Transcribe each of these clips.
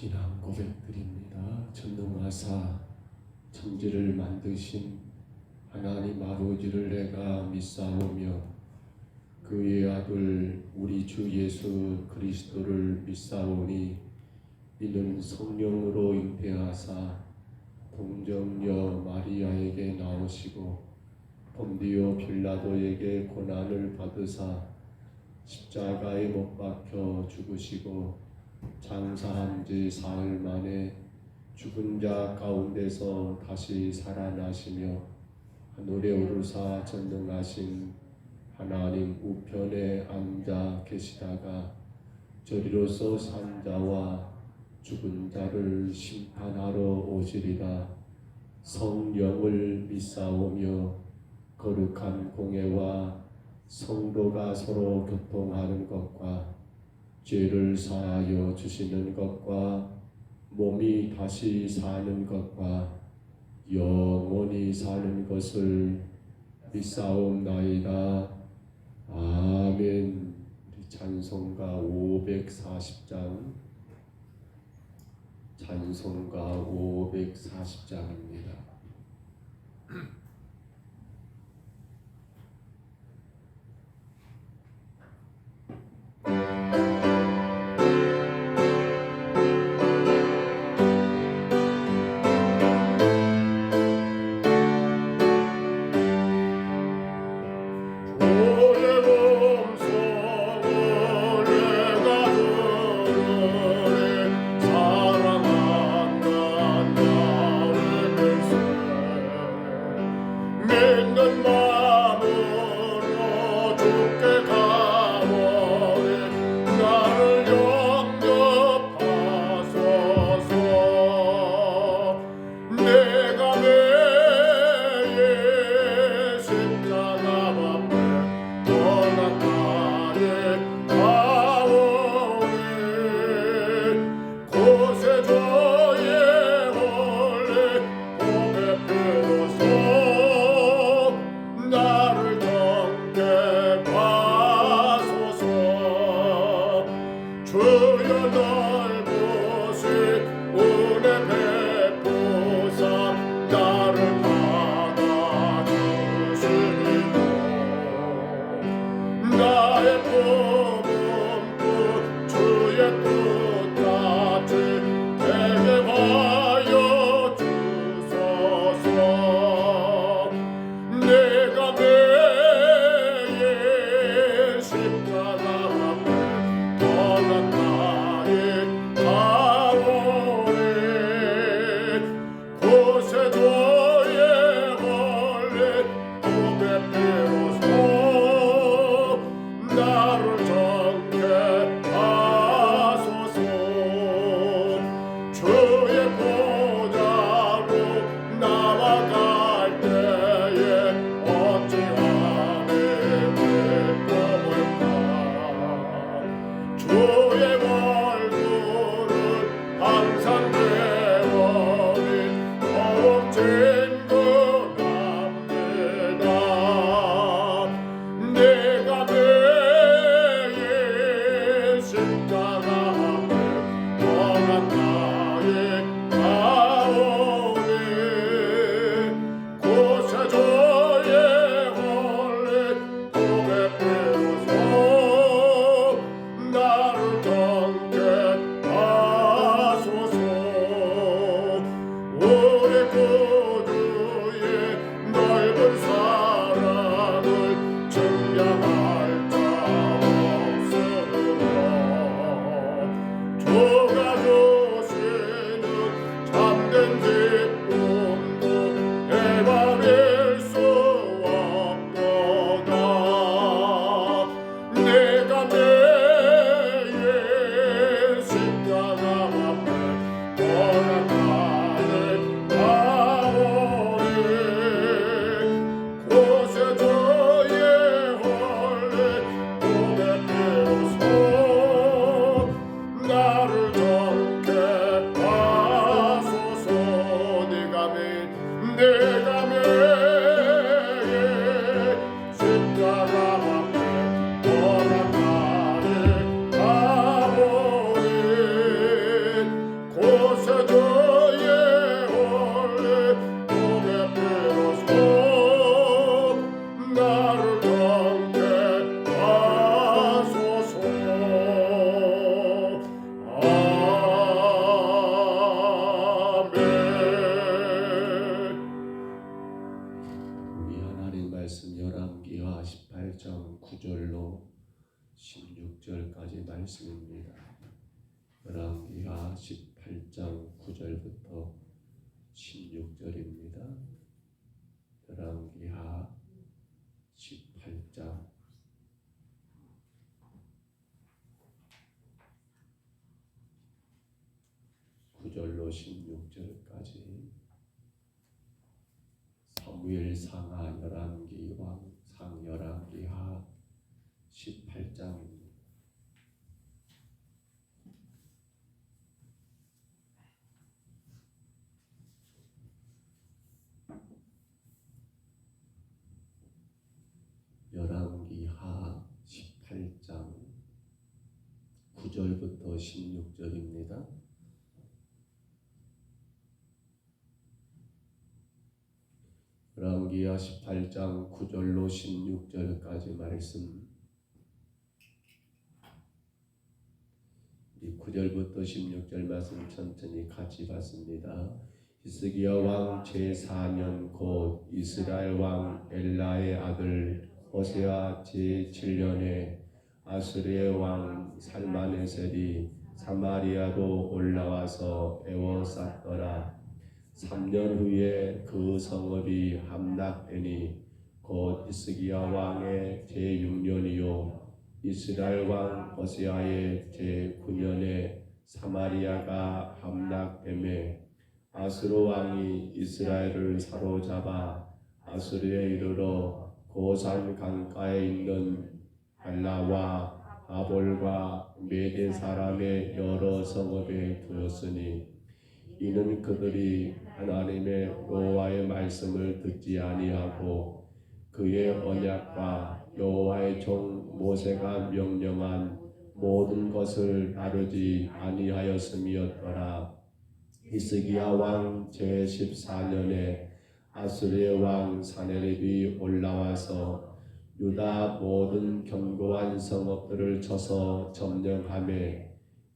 신앙 고백드립니다. 전능하사 천지를 만드신 하나님 아버지를 내가 믿사오며 그의 아들 우리 주 예수 그리스도를 믿사오니 이는 성령으로 잉태하사 동정녀 마리아에게 나오시고 본디오 빌라도에게 고난을 받으사 십자가에 못 박혀 죽으시고 장사한 지 사흘 만에 죽은 자 가운데서 다시 살아나시며 하늘에 오르사 전능하신 하나님 우편에 앉아 계시다가 저리로서 산 자와 죽은 자를 심판하러 오시리라. 성령을 믿사오며 거룩한 공예와 성도가 서로 교통하는 것과 죄를 사하여 주시는 것과 몸이 다시 사는 것과 영원히 사는 것을 믿사옵나이다. 아멘. 우리 찬송가 540장 찬송가 540장입니다. 말씀 열왕기하 18장 9절로 16절까지 말씀입니다. 열왕기하 18장 9절부터 16절입니다. 열왕기하 18장 9절로 16절까지 사무엘 상하 열왕기 왕상 열왕기하 18장입니다. 열왕기하 18장 9절부터 16절입니다. 열왕기하 18장 9절로 16절까지 말씀. 이 9절부터 16절 말씀 천천히 같이 봤습니다. 히스기야 왕 제4년 곧 이스라엘 왕 엘라의 아들 호세아 제7년에 아수르의 왕 살마네셀이 사마리아로 올라와서 에워쌌더라. 3년 후에 그 성읍이 함락되니 곧 히스기야 왕의 제6년이요 이스라엘 왕 호세아의 제9년에 사마리아가 함락되매 아수르 왕이 이스라엘을 사로잡아 아수르에 이르러 고산 강가에 있는 발라와 아볼과 메대 사람의 여러 성읍에 두었으니 이는 그들이 하나님의 여호와의 말씀을 듣지 아니하고 그의 언약과 여호와의 종 모세가 명령한 모든 것을 따르지 아니하였음이었더라. 히스기야 왕 제14년에 아수르의 왕 사네립이 올라와서 유다 모든 견고한 성읍들을 쳐서 점령하며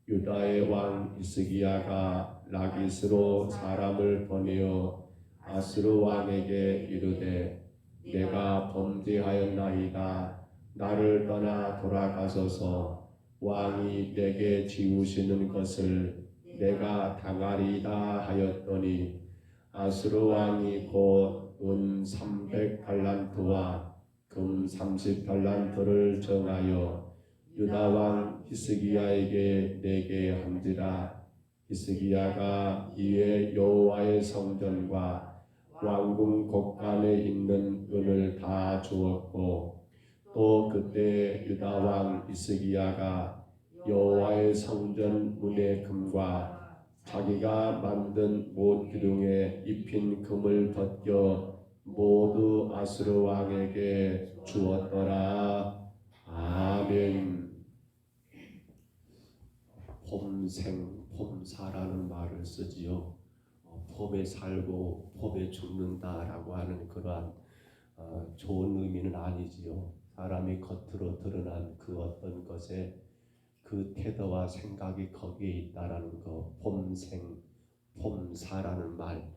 유다의 왕 히스기야가 라기스로 사람을 보내어 아수르 왕에게 이르되 내가 범죄하였나이다. 나를 떠나 돌아가소서. 왕이 내게 지우시는 것을 내가 당하리이다 하였더니 아수르 왕이 곧 은 300달란트와 금 30달란트를 정하여 유다 왕 히스기야에게 내게 한지라. 히스기야가 이에 여호와의 성전과 왕궁 곳간에 있는 은을 다 주었고 또 그때 유다 왕 히스기야가 여호와의 성전 문의 금과 자기가 만든 못 기둥에 입힌 금을 벗겨 모두 아수르 왕에게 주었더라. 아멘. 폼생, 폼사라는 말을 쓰지요. 폼에 살고 폼에 죽는다라고 하는 그러한 좋은 의미는 아니지요. 사람이 겉으로 드러난 그 어떤 것에 그 태도와 생각이 거기에 있다라는 거, 폼생, 폼사라는 말.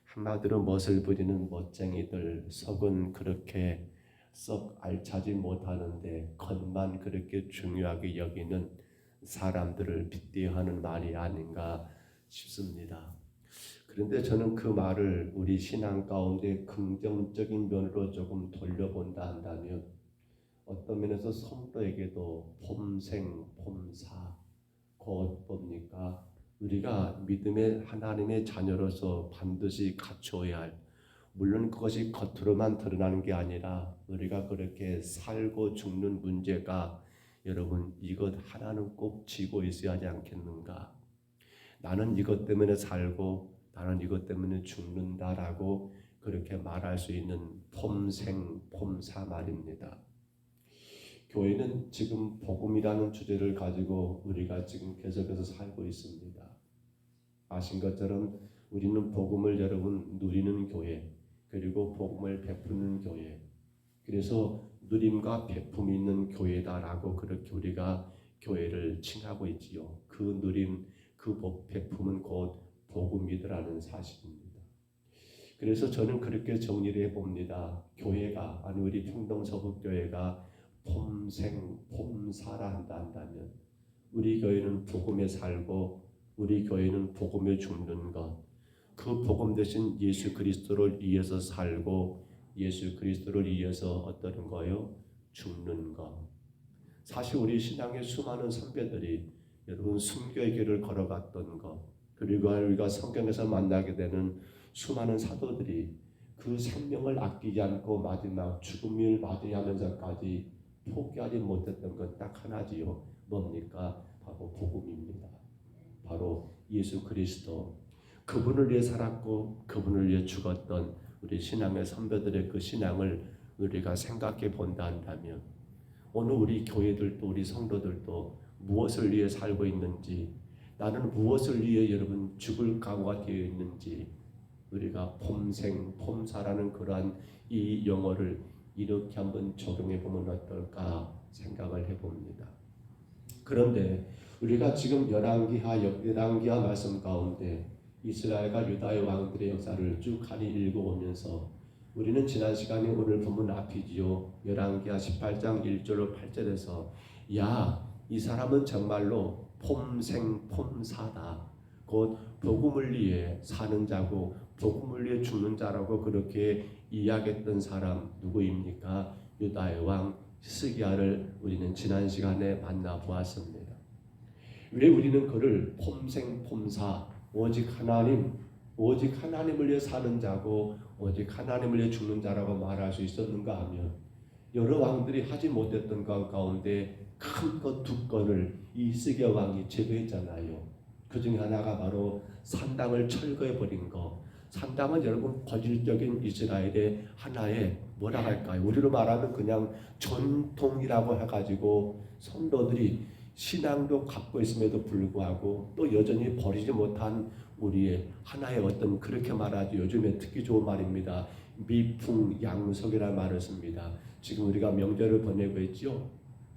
한마디로 멋을 부리는 멋쟁이들, 속은 그렇게 썩 알차지 못하는데 겉만 그렇게 중요하게 여기는 사람들을 빗대어하는 말이 아닌가 싶습니다. 그런데 저는 그 말을 우리 신앙 가운데 긍정적인 면으로 조금 돌려본다 한다면 어떤 면에서 성도에게도 폼생, 폼사, 곧 뭡니까? 우리가 믿음의 하나님의 자녀로서 반드시 갖추어야 할, 물론 그것이 겉으로만 드러나는 게 아니라 우리가 그렇게 살고 죽는 문제가 여러분 이것 하나는 꼭 쥐고 있어야 하지 않겠는가? 나는 이것 때문에 살고 나는 이것 때문에 죽는다라고 그렇게 말할 수 있는 폼생, 폼사 말입니다. 교회는 지금 복음이라는 주제를 가지고 우리가 지금 계속해서 살고 있습니다. 아신 것처럼 우리는 복음을 여러분 누리는 교회, 그리고 복음을 베푸는 교회, 그래서 누림과 베품이 있는 교회다라고 그렇게 우리가 교회를 칭하고 있지요. 그 누림, 그 베품은 곧 복음이더라는 사실입니다. 그래서 저는 그렇게 정리를 해봅니다. 교회가, 아니 우리 평동서북교회가 폼생 폼사라 한다면 우리 교회는 복음에 살고 우리 교회는 복음에 죽는 것, 그 복음 대신 예수 그리스도를 위해서 살고 예수 그리스도를 위해서 어떤 거요? 죽는 것. 사실 우리 신앙의 수많은 선배들이 여러분 순교의 길을 걸어갔던 것, 그리고 우리가 성경에서 만나게 되는 수많은 사도들이 그 생명을 아끼지 않고 마지막 죽음을 맞이하면서까지 포기하지 못했던 건 딱 하나지요. 뭡니까? 바로 복음입니다. 바로 예수 그리스도. 그분을 위해 살았고 그분을 위해 죽었던 우리 신앙의 선배들의 그 신앙을 우리가 생각해 본다 한다면 오늘 우리 교회들도 우리 성도들도 무엇을 위해 살고 있는지, 나는 무엇을 위해 여러분 죽을 각오가 되어 있는지, 우리가 폼생 폼사라는 그러한 이 용어를 이렇게 한번 적용해 보면 어떨까 생각을 해봅니다. 그런데 우리가 지금 열왕기하 말씀 가운데 이스라엘과 유다의 왕들의 역사를 쭉 읽어오면서 우리는 지난 시간에 오늘 본문 앞이지요. 열왕기하 18장 1절로 8절에서 이 사람은 정말로 폼생폼사다. 곧 복음을 위해 사는 자고 복음을 위해 죽는 자라고 그렇게 이야기했던 사람 누구입니까? 유다의 왕 히스기야를 우리는 지난 시간에 만나보았습니다. 왜 우리는 그를 폼생폼사, 오직 하나님을 위해 사는 자고 오직 하나님을 위해 죽는 자라고 말할 수 있었는가 하면 여러 왕들이 하지 못했던 것 가운데 큰 것 두 건을 이 히스기야 왕이 제거했잖아요. 그 중에 하나가 바로 산당을 철거해버린 것. 산당은 여러분 본질적인 이스라엘의 하나의 뭐라 할까요? 우리로 말하면 그냥 전통이라고 해가지고 성도들이 신앙도 갖고 있음에도 불구하고 또 여전히 버리지 못한 우리의 하나의 어떤, 그렇게 말하죠. 요즘에 듣기 좋은 말입니다. 미풍양속이라는 말을 씁니다. 지금 우리가 명절을 보내고 있죠.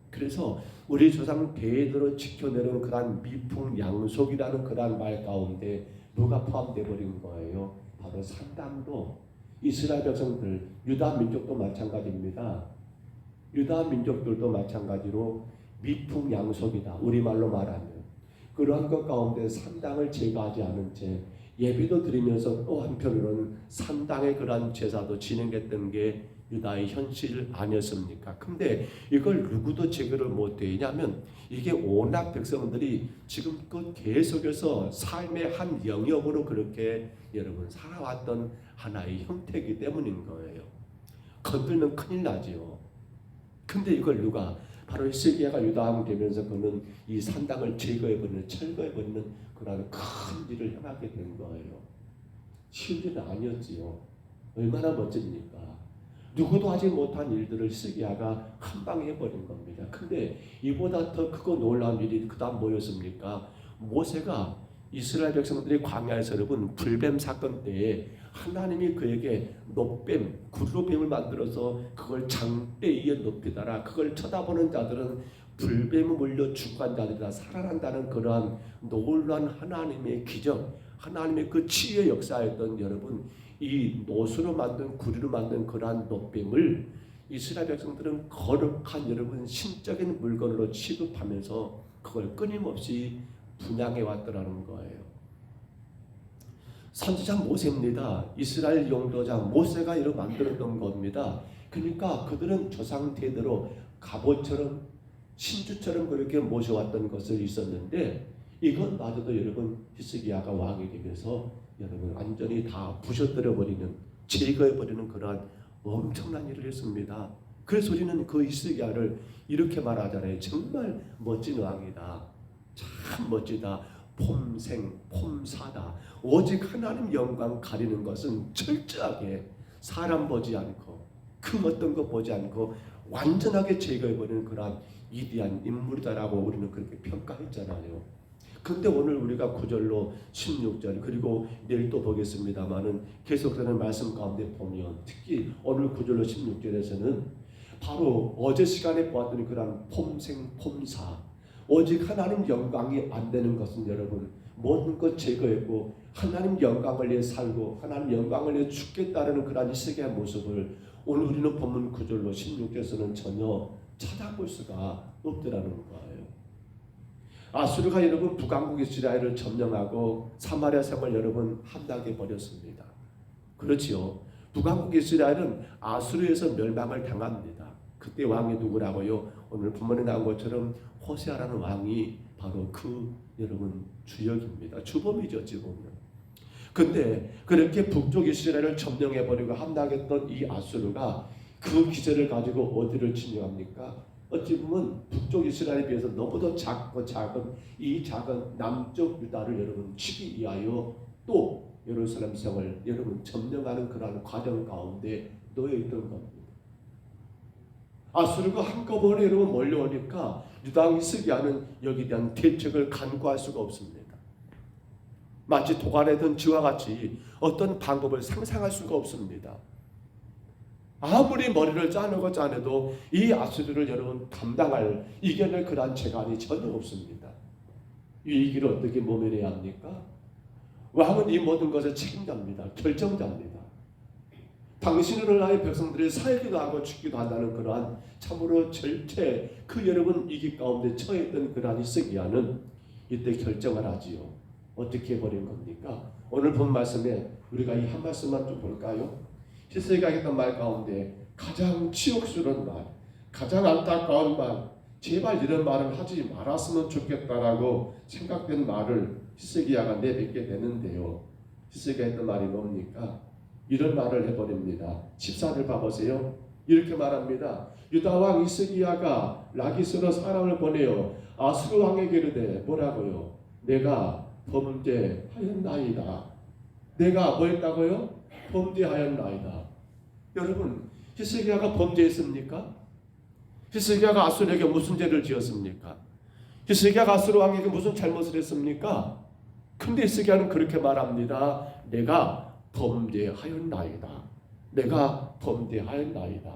그래서 우리 조상 대대로 지켜내는 그러한 미풍양속이라는 그러한 말 가운데 누가 포함되어 버린 거예요? 바로 산당도 이스라엘 백성들, 유다 민족도 마찬가지입니다. 유다 민족들도 마찬가지로 미풍양속이다. 우리말로 말하면 그러한 것 가운데 산당을 제거하지 않은 채 예배도 드리면서 또 한편으로는 산당의 그러한 제사도 진행했던 게 유다의 현실 아니었습니까? 근데 이걸 누구도 제거를 못해. 왜냐하면 이게 워낙 백성들이 지금껏 계속해서 삶의 한 영역으로 그렇게 여러분 살아왔던 하나의 형태이기 때문인 거예요. 건들면 큰일 나지요. 근데 이걸 누가, 바로 히스기야가 유다 왕이 되면서 그는 이 산당을 제거해버리는, 철거해버리는 그런 큰 일을 행하게 된 거예요. 쉬운 일은 아니었지요. 얼마나 멋집니까? 누구도 하지 못한 일들을 히스기야가 한 방에 해버린 겁니다. 근데 이보다 더 크고 놀라운 일이 그 다음 뭐였습니까? 모세가 이스라엘 백성들이 광야에서 여러분 불뱀 사건 때에 하나님이 그에게 놋뱀, 구루뱀을 만들어서 그걸 장대 위에 높이다라, 그걸 쳐다보는 자들은 불뱀에 물려 죽은 자들이다 살아난다는 그러한 놀라운 하나님의 기적, 하나님의 그 치유의 역사였던 여러분, 이 노수로 만든, 구리로 만든 그러한 놋뱀을 이스라엘 백성들은 거룩한 여러분 신적인 물건으로 취급하면서 그걸 끊임없이 분양해 왔더라는 거예요. 선지자 모세입니다. 이스라엘 용도자 모세가 이렇게 만들었던 겁니다. 그러니까 그들은 조상 대대로 갑옷처럼 신주처럼 그렇게 모셔왔던 것을 있었는데 이것마저도 여러분 히스기야가 왕이 되면서 여러분 완전히 다 부셔뜨려버리는, 제거해버리는 그러한 엄청난 일을 했습니다. 그래서 우리는 그 히스기야를 이렇게 말하잖아요. 정말 멋진 왕이다. 참 멋지다. 폼생 폼사다. 오직 하나님 영광 가리는 것은 철저하게 사람 보지 않고 그 어떤 거 보지 않고 완전하게 제거해버리는 그러한 위대한 인물이다라고 우리는 그렇게 평가했잖아요. 근데 오늘 우리가 9절로 16절 그리고 내일 또 보겠습니다만은 계속되는 말씀 가운데 보면 특히 오늘 9절로 16절에서는 바로 어제 시간에 보았던 그런 폼생 폼사, 오직 하나님 영광이 안 되는 것은 여러분 모든 것 제거했고 하나님 영광을 위해 살고 하나님 영광을 위해 죽겠다는 그런 히스기야의 모습을 오늘 우리는 본문 9절로 16절에서는 전혀 찾아볼 수가 없더라는 거예요. 아수르가 여러분 북왕국 이스라엘을 점령하고 사마리아 성을 여러분 함락해 버렸습니다. 그렇지요. 북왕국 이스라엘은 아수르에서 멸망을 당합니다. 그때 왕이 누구라고요? 오늘 본문에 나온 것처럼 호세아라는 왕이 바로 그 여러분 주역입니다. 주범이죠, 어찌 보면. 근데 그렇게 북쪽 이스라엘을 점령해버리고 함락했던 이 아수르가 그 기세를 가지고 어디를 침략합니까? 어찌 보면 북쪽 이스라엘에 비해서 너무도 작고 작은 이 작은 남쪽 유다를 여러분 치기 위하여 또 예루살렘 성을 여러분 점령하는 그러한 과정 가운데 놓여 있던 겁니다. 아수르가 한꺼번에 여러분 몰려오니까 유다 왕 히스기야는 여기에 대한 대책을 간구할 수가 없습니다. 마치 도관에 든 쥐와 같이 어떤 방법을 상상할 수가 없습니다. 아무리 머리를 짜내도 이 아수르를 여러분 감당할 이겨낼 그러한 재간이 전혀 없습니다. 이 길을 어떻게 모면해야 합니까? 왕은 이 모든 것을 책임자입니다. 결정자입니다. 당신으로 나의 백성들이 살기도 하고 죽기도 한다는 그러한 참으로 절대 그 여러분 위기 가운데 처했던 그러한 히스기야는 이때 결정을 하지요. 어떻게 해버린 겁니까? 오늘 본 말씀에 우리가 이 한 말씀만 좀 볼까요? 히스기야가 했던 말 가운데 가장 치욕스러운 말, 가장 안타까운 말, 제발 이런 말을 하지 말았으면 좋겠다라고 생각된 말을 히스기야가 내뱉게 되는데요. 히스기야가 했던 말이 뭡니까? 이런 말을 해버립니다. 14절 봐보세요. 이렇게 말합니다. 유다 왕 히스기야가 라기스로 사람을 보내어 아수르 왕에게 이르되 뭐라고요? 내가 범죄하였나이다. 내가 뭐 했다고요? 범죄하였나이다. 여러분, 히스기야가 범죄했습니까? 히스기야가 아수르에게 무슨 죄를 지었습니까? 히스기야가 아수르 왕에게 무슨 잘못을 했습니까? 근데 히스기야는 그렇게 말합니다. 내가 범죄하였나이다. 내가 범죄하였나이다.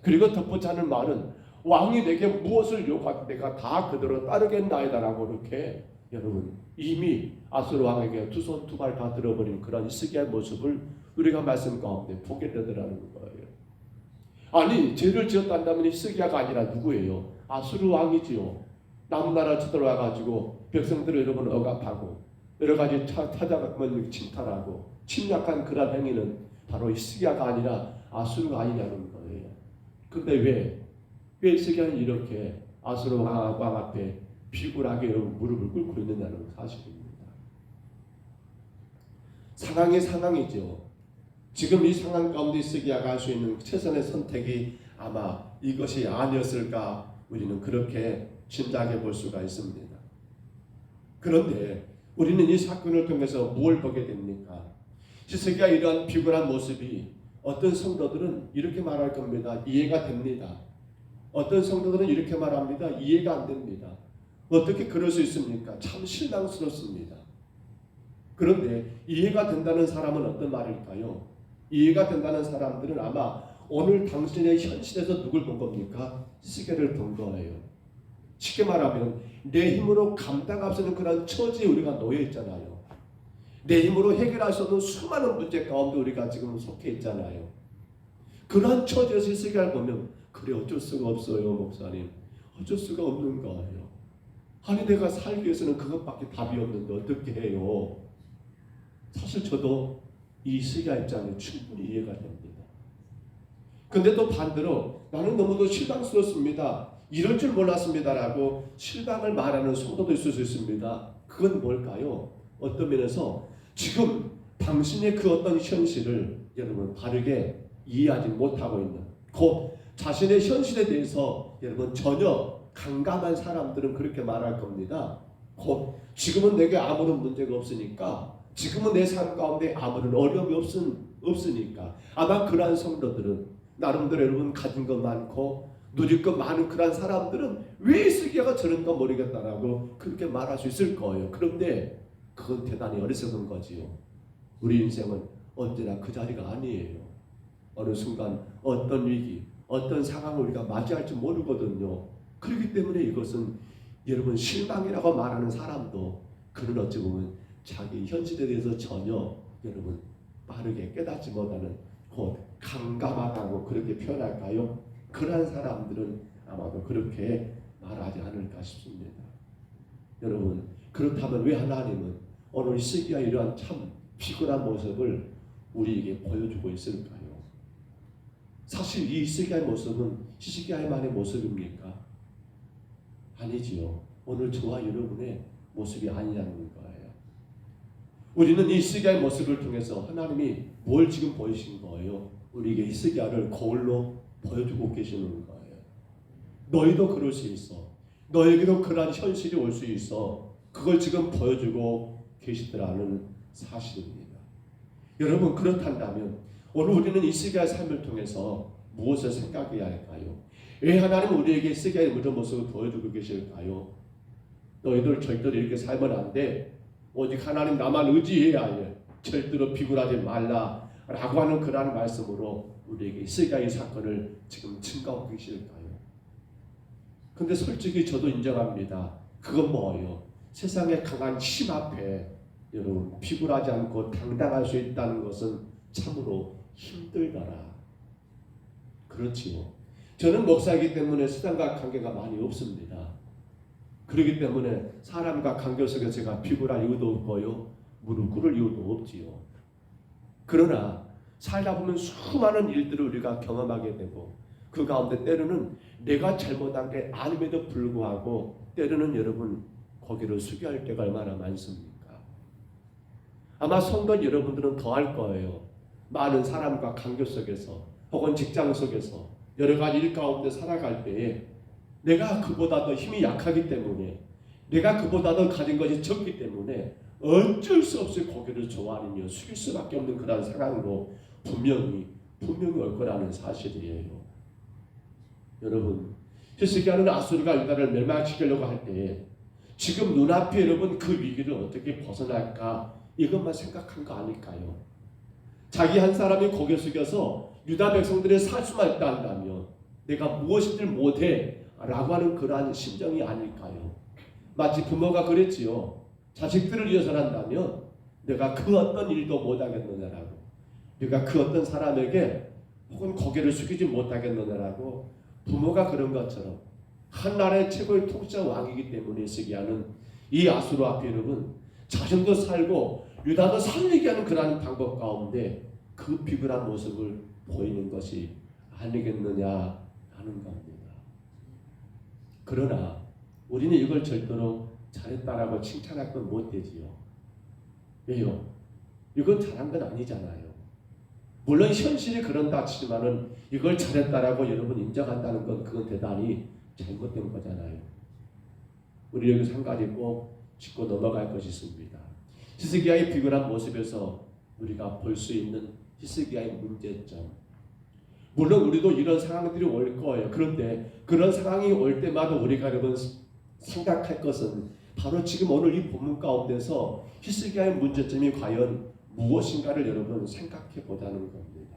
그리고 덧붙여 하는 말은 왕이 내게 무엇을 요구하든 내가 다 그대로 따르겠나이다라고 이렇게 여러분 이미 아수르 왕에게 두 손 두 발 다 들어버린 그런 히스기야의 모습을 우리가 말씀 가운데 보게 되더라는 거예요. 아니 죄를 지었다면 히스기야가 아니라 누구예요? 아수르 왕이지요. 남나라 쳐들어와가지고 백성들을 여러분 억압하고 여러 가지 찾아가면 침탈하고 침략한 그런 행위는 바로 히스기야가 아니라 아수르가 아니냐는 거예요. 근데 왜 히스기야는 이렇게 아수르 왕 앞에 비굴하게 무릎을 꿇고 있느냐는 사실입니다. 상황이 상황이죠. 지금 이 상황 가운데 히스기야가 할 수 있는 최선의 선택이 아마 이것이 아니었을까 우리는 그렇게 짐작해 볼 수가 있습니다. 그런데 우리는 이 사건을 통해서 뭘 보게 됩니까? 히스기야 이러한 비굴한 모습이 어떤 성도들은 이렇게 말할 겁니다. 이해가 됩니다. 어떤 성도들은 이렇게 말합니다. 이해가 안 됩니다. 어떻게 그럴 수 있습니까? 참 실망스럽습니다. 그런데 이해가 된다는 사람은 어떤 말일까요? 이해가 된다는 사람들은 아마 오늘 당신의 현실에서 누굴 본 겁니까? 히스기야를 본 거예요. 쉽게 말하면 내 힘으로 감당할 수 없는 그런 처지에 우리가 놓여 있잖아요. 내 힘으로 해결할 수 없는 수많은 문제 가운데 우리가 지금 속해 있잖아요. 그러한 처지에서 히스기야를 보면 그래 어쩔 수가 없어요 목사님. 어쩔 수가 없는 거예요. 아니 내가 살기 위해서는 그것밖에 답이 없는데 어떻게 해요? 사실 저도 이 히스기야 입장에 충분히 이해가 됩니다. 근데 또 반대로 나는 너무도 실망스럽습니다. 이럴 줄 몰랐습니다라고 실망을 말하는 성도도 있을 수 있습니다. 그건 뭘까요? 어떤 면에서 지금 당신의 그 어떤 현실을 여러분 바르게 이해하지 못하고 있는 그 자신의 현실에 대해서 여러분 전혀 강감한 사람들은 그렇게 말할 겁니다. 곧 지금은 내게 아무런 문제가 없으니까 지금은 내 삶 가운데 아무런 어려움이 없으니까 아마 그러한 성도들은 나름대로 여러분 가진 것 많고 누릴 것 많은 그러한 사람들은 왜 히스기야가 저런가 모르겠다라고 그렇게 말할 수 있을 거예요. 그런데 그건 대단히 어리석은 거지요. 우리 인생은 언제나 그 자리가 아니에요. 어느 순간 어떤 위기, 어떤 상황을 우리가 맞이할지 모르거든요. 그렇기 때문에 이것은 여러분 실망이라고 말하는 사람도 그는 어찌 보면 자기 현실에 대해서 전혀 여러분 빠르게 깨닫지 못하는 곧 감감하다고 그렇게 표현할까요? 그러한 사람들은 아마도 그렇게 말하지 않을까 싶습니다. 여러분 그렇다면 왜 하나님은 오늘 시기와 이러한 참 피곤한 모습을 우리에게 보여주고 있을까요? 사실 이 시기의 모습은 히스기야만의 모습입니까? 아니지요. 오늘 저와 여러분의 모습이 아니라는 거예요. 우리는 이 히스기야의 모습을 통해서 하나님이 뭘 지금 보이신 거예요? 우리에게 히스기야를 거울로 보여주고 계시는 거예요. 너희도 그럴 수 있어. 너에게도 그러한 현실이 올 수 있어. 그걸 지금 보여주고 계시더라는 사실입니다. 여러분 그렇단다면 오늘 우리는 히스기야의 삶을 통해서 무엇을 생각해야 할까요? 왜 하나님은 우리에게 히스기야의 이런 모습을 보여주고 계실까요? 너희들 절대로 이렇게 살면 안 돼. 오직 하나님 나만 의지해야 해. 절대로 비굴하지 말라 라고 하는 그러한 말씀으로 우리에게 히스기야의 사건을 지금 증거하고 계실까요? 근데 솔직히 저도 인정합니다. 그건 뭐예요? 세상의 강한 힘 앞에 여러분 비굴하지 않고 당당할 수 있다는 것은 참으로 힘들더라. 그렇지요. 저는 목사이기 때문에 세상과 관계가 많이 없습니다. 그렇기 때문에 사람과 관계 속에서 제가 비굴할 이유도 없고요. 무릎 꿇을 이유도 없지요. 그러나 살다 보면 수많은 일들을 우리가 경험하게 되고 그 가운데 때로는 내가 잘못한 게 아님에도 불구하고 때로는 여러분 고개를 숙여야 할 때가 얼마나 많습니까? 아마 성도 여러분들은 더 할 거예요. 많은 사람과 관계 속에서 혹은 직장 속에서 여러 가지 일 가운데 살아갈 때에 내가 그보다 더 힘이 약하기 때문에 내가 그보다 더 가진 것이 적기 때문에 어쩔 수 없이 고개를 조아리며 숙일 수밖에 없는 그런 상황으로 분명히 올 거라는 사실이에요. 여러분 히스기야는 아수르가 유다를 멸망시키려고 할 때에 지금 눈앞에 여러분 그 위기를 어떻게 벗어날까 이것만 생각한 거 아닐까요? 자기 한 사람이 고개 숙여서 유다 백성들이 살 수만 있다 한다면 내가 무엇이든 못해 라고 하는 그러한 심정이 아닐까요? 마치 부모가 그랬지요. 자식들을 위해서 한다면 내가 그 어떤 일도 못하겠느냐라고 내가 그 어떤 사람에게 혹은 고개를 숙이지 못하겠느냐라고 부모가 그런 것처럼 한 나라의 최고의 통치자 왕이기 때문에 히스기야는 이 아수르 앞에 여러분 자신도 살고 유다도 살리게 하는 그러한 방법 가운데 그 비굴한 모습을 보이는 것이 아니겠느냐 하는 겁니다. 그러나 우리는 이걸 절대로 잘했다라고 칭찬할 건 못 되지요. 왜요? 이건 잘한 건 아니잖아요. 물론 현실이 그런다 치지만은 이걸 잘했다라고 여러분 인정한다는 건 그건 대단히 잘못된 거잖아요. 우리 여기서 한 가지 꼭 짚고 넘어갈 것이 있습니다. 히스기야의 비굴한 모습에서 우리가 볼 수 있는 히스기야의 문제점. 물론 우리도 이런 상황들이 올 거예요. 그런데 그런 상황이 올 때마다 우리가 여러분 생각할 것은 바로 지금 오늘 이 본문 가운데서 히스기야의 문제점이 과연 무엇인가를 여러분 생각해 보자는 겁니다.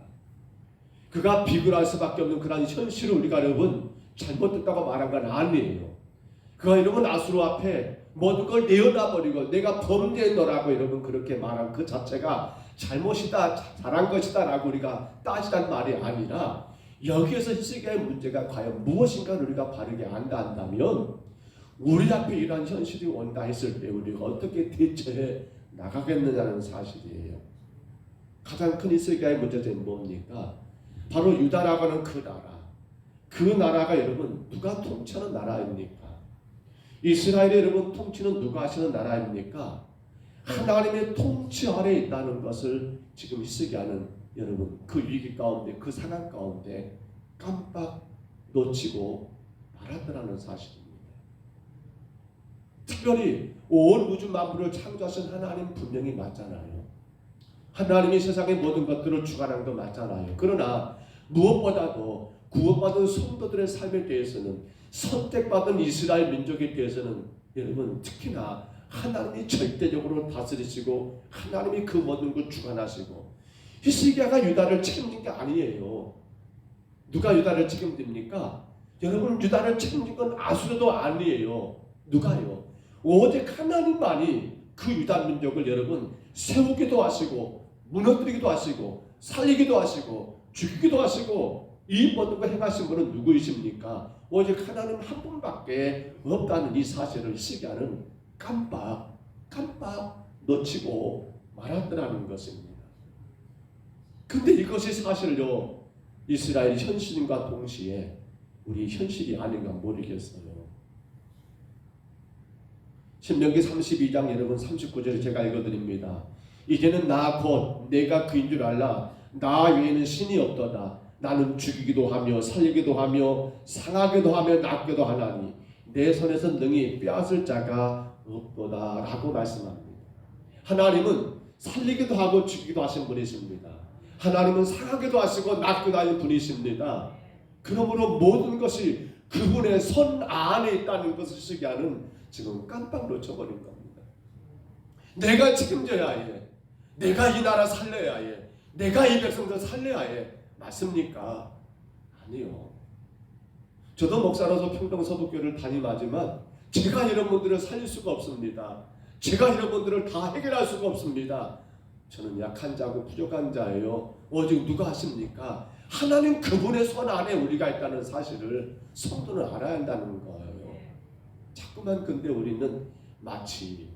그가 비굴할 수밖에 없는 그런 현실을 우리가 여러분 잘못됐다고 말한 건 아니에요. 그가 여러분 아수르 앞에 모든 걸 내어놔버리고 내가 범죄했노라고 여러분 그렇게 말한 그 자체가 잘못이다, 잘한 것이다 라고 우리가 따지란 말이 아니라 여기에서 히스기야의 문제가 과연 무엇인가를 우리가 바르게 안다 한다면 우리 앞에 이러한 현실이 온다 했을 때 우리가 어떻게 대처해 나가겠느냐는 사실이에요. 가장 큰 히스기야의 문제점이 뭡니까? 바로 유다라고 하는 그 나라. 그 나라가 여러분 누가 통치하는 나라입니까? 이스라엘의 여러분 통치는 누가 하시는 나라입니까? 하나님의 통치 아래 있다는 것을 지금 히스기야는 여러분 그 위기 가운데 그 상황 가운데 깜빡 놓치고 말았더라는 사실입니다. 특별히 온 우주 만물을 창조하신 하나님 분명히 맞잖아요. 하나님이 세상의 모든 것들을 주관하는 거 맞잖아요. 그러나 무엇보다도 구원받은 성도들의 삶에 대해서는 선택받은 이스라엘 민족에 대해서는 여러분 특히나 하나님이 절대적으로 다스리시고 하나님이 그 모든 걸 주관하시고 히스기야가 유다를 책임진 게 아니에요. 누가 유다를 책임집니까? 여러분 유다를 책임진 건 아수르도 아니에요. 누가요? 오직 하나님만이 그 유다 민족을 여러분 세우기도 하시고 무너뜨리기도 하시고 살리기도 하시고 죽이기도 하시고 이 모든 걸 행하신 분은 누구이십니까? 오직 하나님 한 분밖에 없다는 이 사실을 시기하는 깜빡 놓치고 말았더라는 것입니다. 근데 이것이 사실요 이스라엘 현실과 동시에 우리 현실이 아닌가 모르겠어요. 신명기 32장 여러분 39절에 제가 읽어드립니다. 이제는 나 곧 내가 그인 줄 알라. 나 외에는 신이 없도다. 나는 죽이기도 하며 살리기도 하며 상하기도 하며 낫기도 하나니 내 손에서 능히 빼앗을 자가 없도다 라고 말씀합니다. 하나님은 살리기도 하고 죽이기도 하신 분이십니다. 하나님은 상하기도 하시고 낫기도 하는 분이십니다. 그러므로 모든 것이 그분의 손 안에 있다는 것을 시기하는 지금 깜빡 놓쳐버린 겁니다. 내가 책임져야 해. 내가 이 나라 살려야 해. 내가 이 백성들 살려야 해. 맞습니까? 아니요. 저도 목사로서 평동서북교를 담임하지만 제가 여러분들을 살릴 수가 없습니다. 제가 여러분들을 다 해결할 수가 없습니다. 저는 약한 자고 부족한 자예요. 오직 누가 하십니까? 하나님 그분의 손 안에 우리가 있다는 사실을 성도는 알아야 한다는 거예요. 자꾸만 근데 우리는 마치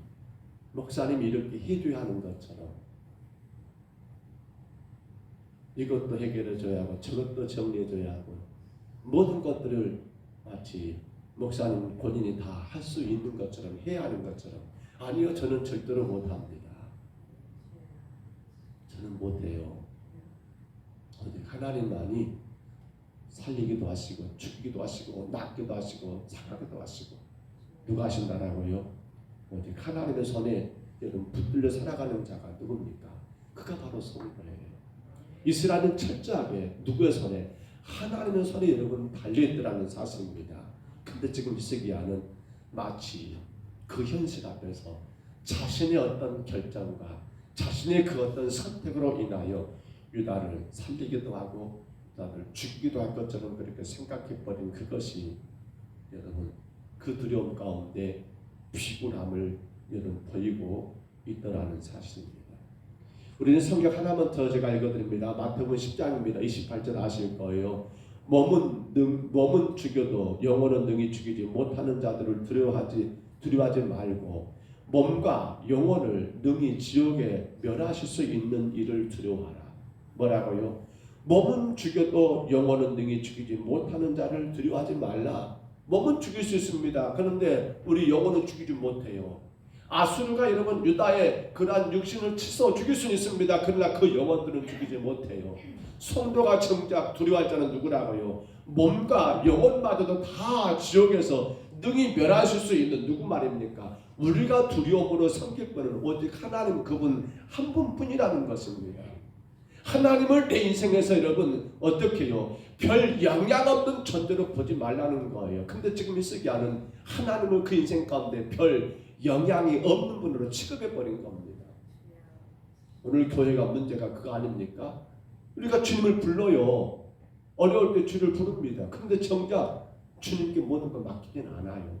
목사님이 이렇게 해줘야 하는 것처럼 이것도 해결해줘야 하고 저것도 정리해줘야 하고 모든 것들을 마치 목사님 본인이 다 할 수 있는 것처럼 해야 하는 것처럼 아니요 저는 절대로 못합니다. 저는 못해요. 오직 하나님만이 살리기도 하시고 죽이기도 하시고 낫기도 하시고 상하기도 하시고 누가 하신다라고요? 오직 하나님의 손에 여러분 붙들려 살아가는 자가 누굽니까? 그가 바로 성도예요. 이스라엘은 철저하게 누구의 손에? 하나님의 손에 여러분 달려있더라는 사실입니다. 근데 지금 히스기야는 마치 그 현실 앞에서 자신의 어떤 결정과 자신의 그 어떤 선택으로 인하여 유다를 살리기도 하고 유다를 죽이기도 할 것처럼 그렇게 생각해버린 그것이 여러분 그 두려움 가운데 피곤함을 여러분 보이고 있더라는 사실입니다. 우리는 성경 하나만 더 제가 읽어드립니다. 마태복음 10장입니다. 28절 아실 거예요. 몸은 죽여도 영혼은 능히 죽이지 못하는 자들을 두려워하지 말고 몸과 영혼을 능히 지옥에 멸하실 수 있는 일을 두려워하라. 뭐라고요? 몸은 죽여도 영혼은 능히 죽이지 못하는 자를 두려워하지 말라. 몸은 죽일 수 있습니다. 그런데 우리 영혼은 죽이지 못해요. 아수르가 여러분 유다의 그러한 육신을 치서 죽일 수는 있습니다. 그러나 그 영혼들은 죽이지 못해요. 성도가 정작 두려워할 자는 누구라고요? 몸과 영혼마저도 다 지옥에서 능히 멸하실 수 있는 누구 말입니까? 우리가 두려움으로 섬길 것은 오직 하나님 그분 한 분뿐이라는 것입니다. 하나님을 내 인생에서 여러분 어떻게 해요? 별 영향 없는 존재로 보지 말라는 거예요. 근데 지금 히스기야는 하나님을 그 인생 가운데 별 영향이 없는 분으로 취급해버린 겁니다. 오늘 교회가 문제가 그거 아닙니까? 우리가 주님을 불러요. 어려울 때 주를 부릅니다. 근데 정작 주님께 모든 걸 맡기진 않아요.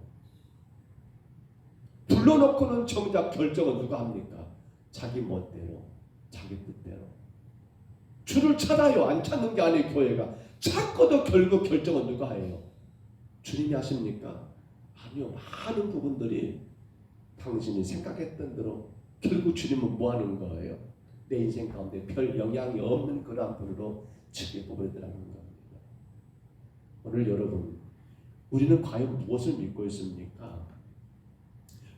불러놓고는 정작 결정은 누가 합니까? 자기 멋대로, 자기 뜻대로. 주를 찾아요. 안 찾는 게 아니에요. 교회가. 찾고도 결국 결정은 누가 해요? 주님이 하십니까? 아니요. 많은 부분들이 당신이 생각했던 대로 결국 주님은 뭐 하는 거예요? 내 인생 가운데 별 영향이 없는 그러한 분으로 취급해버리더라는 겁니다. 오늘 여러분 우리는 과연 무엇을 믿고 있습니까?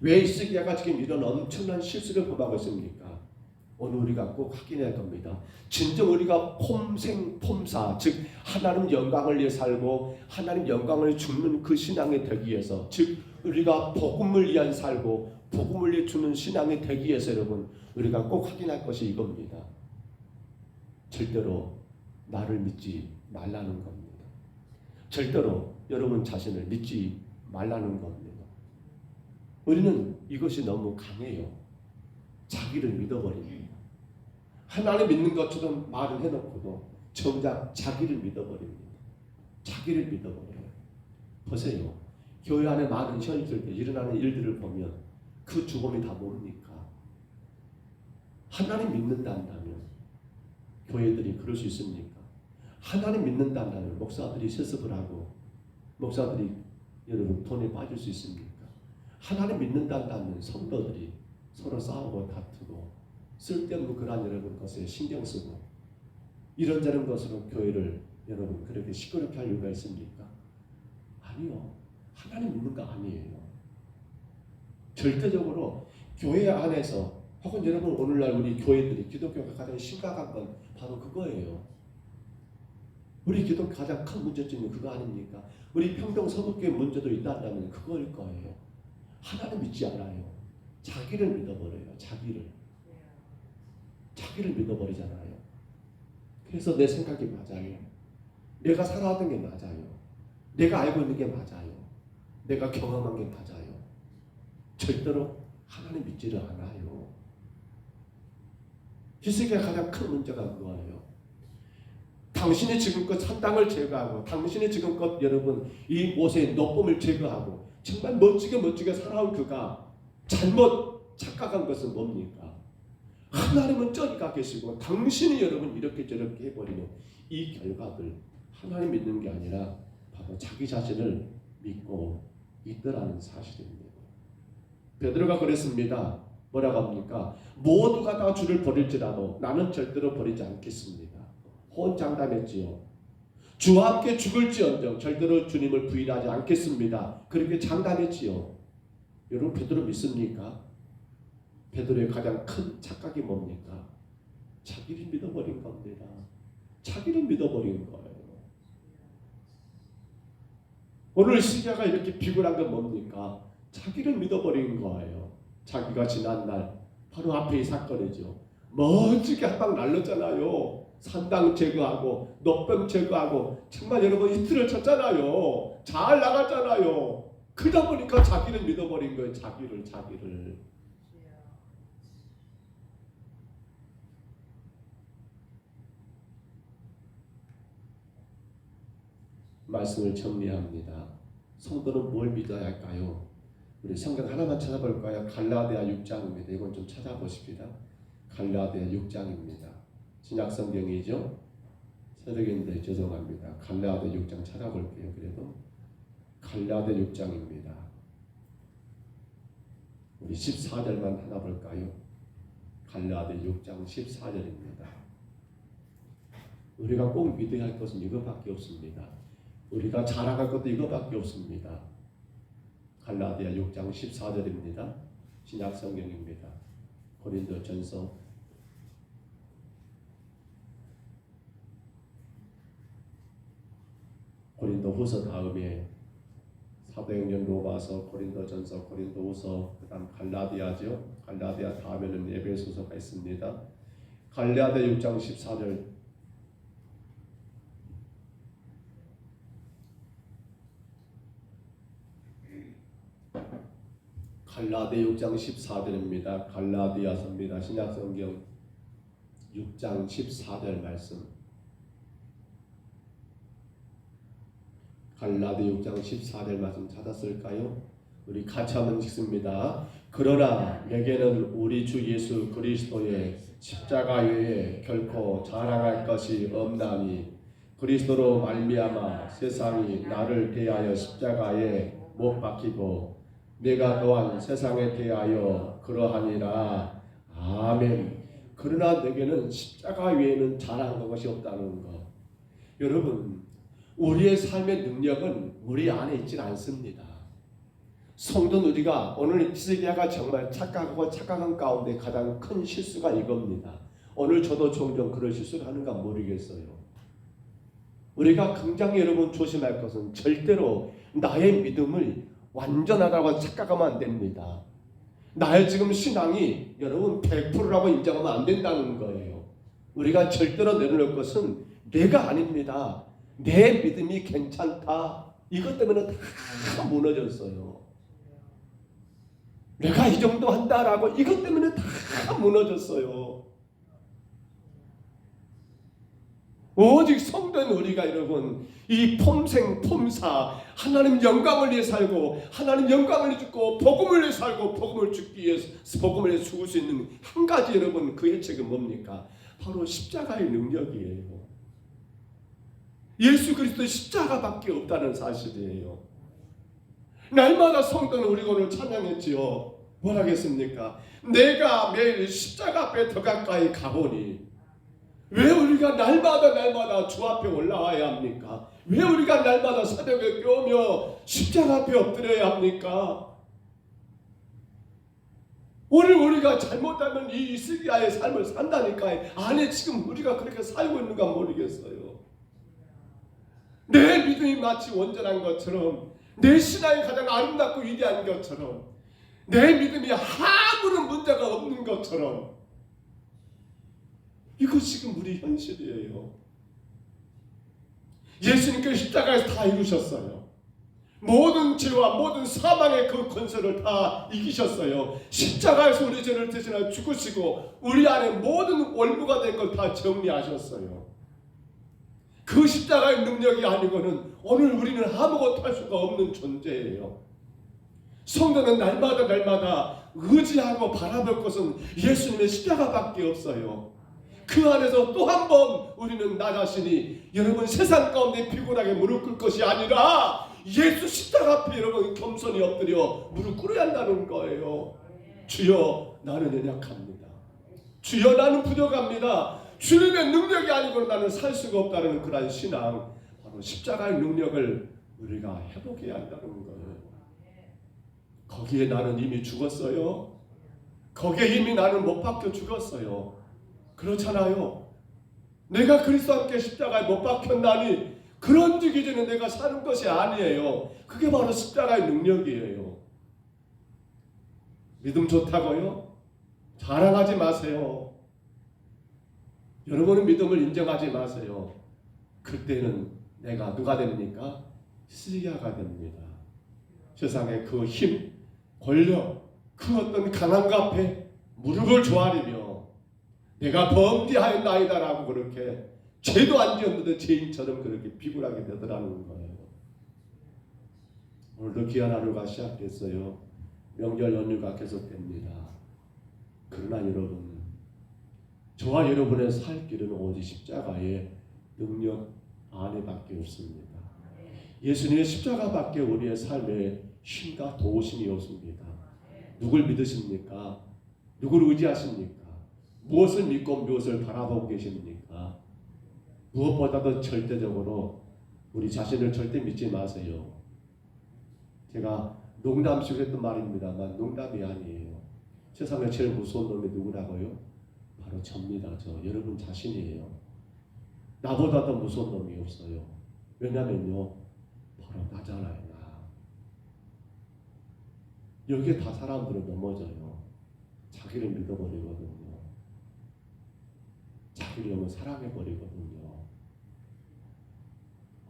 왜 히스기야가 지금 이런 엄청난 실수를 범하고 있습니까? 오늘 우리가 꼭 확인해야 겁니다. 진정 우리가 폼사 즉 하나님 영광을 위해 살고 하나님 영광을 주는 그 신앙이 되기 위해서 즉 우리가 복음을 위한 살고 복음을 위해 주는 신앙이 되기 위해서 여러분 우리가 꼭 확인할 것이 이겁니다. 절대로 나를 믿지 말라는 겁니다. 절대로 여러분 자신을 믿지 말라는 겁니다. 우리는 이것이 너무 강해요. 자기를 믿어버립니다. 하나님 믿는 것처럼 말을 해놓고도 정작 자기를 믿어버립니다. 자기를 믿어버려요. 보세요. 교회 안에 많은 현실들 일어나는 일들을 보면 그 주범이 다 뭡니까? 하나님 믿는다 한다면 교회들이 그럴 수 있습니까? 하나님 믿는다 한다면 목사들이 세습을 하고 목사들이 여러분 돈에 빠질 수 있습니까? 하나님 믿는다 한다면 성도들이 서로 싸우고 다투고 쓸데없는 그러한 여러분 것에 신경 쓰고 이런저런 것으로 교회를 여러분 그렇게 시끄럽게 할 이유가 있습니까? 아니요. 하나님 믿는 거 아니에요. 절대적으로 교회 안에서 혹은 여러분 오늘날 우리 교회들이 기독교가 가장 심각한 건 바로 그거예요. 우리 기독교 가장 큰 문제점이 그거 아닙니까? 우리 평동 서북교회 문제도 있다면 그거일 거예요. 하나님 믿지 않아요. 자기를 믿어버려요. 자기를 믿어버리잖아요. 그래서 내 생각이 맞아요. 내가 살아왔던 게 맞아요. 내가 알고 있는 게 맞아요. 내가 경험한 게 맞아요. 절대로 하나님 믿지를 않아요. 히스기야 가장 큰 문제가 그거예요. 당신이 지금껏 산 땅을 제거하고 당신이 지금껏 여러분 이 모세의 노범을 제거하고 정말 멋지게 살아온 그가 잘못 착각한 것은 뭡니까? 하나님은 저기가 계시고 당신이 여러분 이렇게 저렇게 해버리는 이 결과들 하나님 믿는 게 아니라 바로 자기 자신을 믿고 있더라는 사실입니다. 베드로가 그랬습니다. 뭐라고 합니까? 모두가 다 주를 버릴지라도 나는 절대로 버리지 않겠습니다. 호언장담했지요. 주와 함께 죽을지언정 절대로 주님을 부인하지 않겠습니다. 그렇게 장담했지요. 여러분 베드로 믿습니까? 베드로의 가장 큰 착각이 뭡니까? 자기를 믿어버린 겁니다. 자기를 믿어버린 거예요. 오늘 시기가 이렇게 비굴한 건 뭡니까? 자기를 믿어버린 거예요. 자기가 지난날 바로 앞에 이 사건이죠. 멋지게 한 방 날렸잖아요. 산당 제거하고 노병 제거하고 정말 여러분 이틀을 쳤잖아요. 잘 나갔잖아요. 그러다 보니까 자기를 믿어버린 거예요. 자기를. 말씀을 정리합니다. 성도는 뭘 믿어야 할까요? 우리 성경 하나만 찾아볼까요? 갈라디아 6장입니다. 이건 좀 찾아보십시다. 갈라디아 6장입니다. 신약 성경이죠? 새벽인데 죄송합니다. 갈라디아 6장 찾아볼게요. 그래도 갈라디아 6장입니다. 우리 14절만 하나 볼까요? 갈라디아 6장 14절입니다. 우리가 꼭 믿어야 할 것은 이것밖에 없습니다. 우리가 자랑할 것도 이것밖에 없습니다. 갈라디아 6장 14절입니다. 신약 성경입니다. 고린도전서 고린도후서 다음에 사도행전 로마서 고린도전서 고린도후서 그다음 갈라디아죠. 갈라디아 다음에는 에베소서가 있습니다. 갈라디아 6장 14절 갈라디아 6장 14절입니다. 갈라디아서입니다. 신약성경 6장 14절 말씀. 갈라디아 6장 14절 말씀 찾았을까요? 우리 같이 한번 읽습니다. 그러나 내게는 우리 주 예수 그리스도의 십자가 외에 결코 자랑할 것이 없나니 그리스도로 말미암아 세상이 나를 대하여 십자가에 못 박히고 내가 또한 세상에 대하여 그러하니라. 아멘. 그러나 내게는 십자가 외에는 자랑한 것이 없다는 것. 여러분, 우리의 삶의 능력은 우리 안에 있지 않습니다. 성도는 우리가 오늘 히스기야가 정말 착각한 가운데 가장 큰 실수가 이겁니다. 오늘 저도 종종 그런 실수를 하는가 모르겠어요. 우리가 굉장히 여러분 조심할 것은 절대로 나의 믿음을 완전하다고 착각하면 안 됩니다. 나의 지금 신앙이 여러분 100%라고 인정하면 안 된다는 거예요. 우리가 절대로 내려놓을 것은 내가 아닙니다. 내 믿음이 괜찮다. 이것 때문에 다 무너졌어요. 내가 이 정도 한다라고 이것 때문에 다 무너졌어요. 오직 성도인 우리가 여러분 이 폼생 폼사 하나님 영광을 위해 살고 하나님 영광을 위해 죽고 복음을 위해 살고 복음을 죽기 위해서 복음을 위해 죽을 수 있는 한 가지 여러분 그 해책은 뭡니까? 바로 십자가의 능력이에요. 예수 그리스도의 십자가밖에 없다는 사실이에요. 날마다 성도는 우리가 오늘 찬양했지요. 뭐라겠습니까? 내가 매일 십자가 앞에 더 가까이 가보니 왜 우리가 날마다 주 앞에 올라와야 합니까? 왜 우리가 날마다 새벽에 깨우며 십자가 앞에 엎드려야 합니까? 오늘 우리가 잘못하면 이 이스라엘의 삶을 산다니까. 아니 지금 우리가 그렇게 살고 있는가 모르겠어요. 내 믿음이 마치 온전한 것처럼 내 신앙이 가장 아름답고 위대한 것처럼 내 믿음이 아무런 문제가 없는 것처럼 이거 지금 우리 현실이에요. 예수님께서 십자가에서 다 이루셨어요. 모든 죄와 모든 사망의 그 권세를 다 이기셨어요. 십자가에서 우리 죄를 대신하여 죽으시고 우리 안에 모든 원무가 된 걸 다 정리하셨어요. 그 십자가의 능력이 아니고는 오늘 우리는 아무것도 할 수가 없는 존재예요. 성도는 날마다 의지하고 바라볼 것은 예수님의 십자가밖에 없어요. 그 안에서 또 한 번 우리는 나 자신이 여러분 세상 가운데 피곤하게 무릎 꿇을 것이 아니라 예수 십자가 앞에 여러분 겸손히 엎드려 무릎 꿇어야 한다는 거예요. 주여 나는 연약합니다. 주여 나는 부족합니다. 주님의 능력이 아니고는 나는 살 수가 없다는 그러한 신앙, 바로 십자가의 능력을 우리가 회복해야 한다는 거예요. 거기에 나는 이미 죽었어요. 거기에 이미 나는 못 박혀 죽었어요. 그렇잖아요. 내가 그리스도와 함께 십자가에 못 박혔나니 그런 기준은 내가 사는 것이 아니에요. 그게 바로 십자가의 능력이에요. 믿음 좋다고요? 자랑하지 마세요. 여러분은 믿음을 인정하지 마세요. 그때는 내가 누가 됩니까? 시리아가 됩니다. 세상의 그 힘, 권력, 그 어떤 강함 앞에 무릎을 조아리며 내가 범죄하였나이다라고 그렇게 죄도 안 지었는데 죄인처럼 그렇게 비굴하게 되더라는 거예요. 오늘도 귀한 하루가 시작됐어요. 명절 연휴가 계속됩니다. 그러나 여러분, 저와 여러분의 살 길은 오직 십자가의 능력 안에밖에 없습니다. 예수님의 십자가밖에 우리의 삶에 힘과 도우심이 없습니다. 누굴 믿으십니까? 누굴 의지하십니까? 무엇을 믿고 무엇을 바라보고 계십니까? 무엇보다도 절대적으로 우리 자신을 절대 믿지 마세요. 제가 농담식으로 했던 말입니다만 농담이 아니에요. 세상에 제일 무서운 놈이 누구라고요? 바로 접니다. 여러분 자신이에요. 나보다 더 무서운 놈이 없어요. 왜냐면요, 바로 나잖아요. 나. 여기에 다 사람들은 넘어져요. 자기를 믿어버리거든요. 자기를 너무 사랑해버리거든요.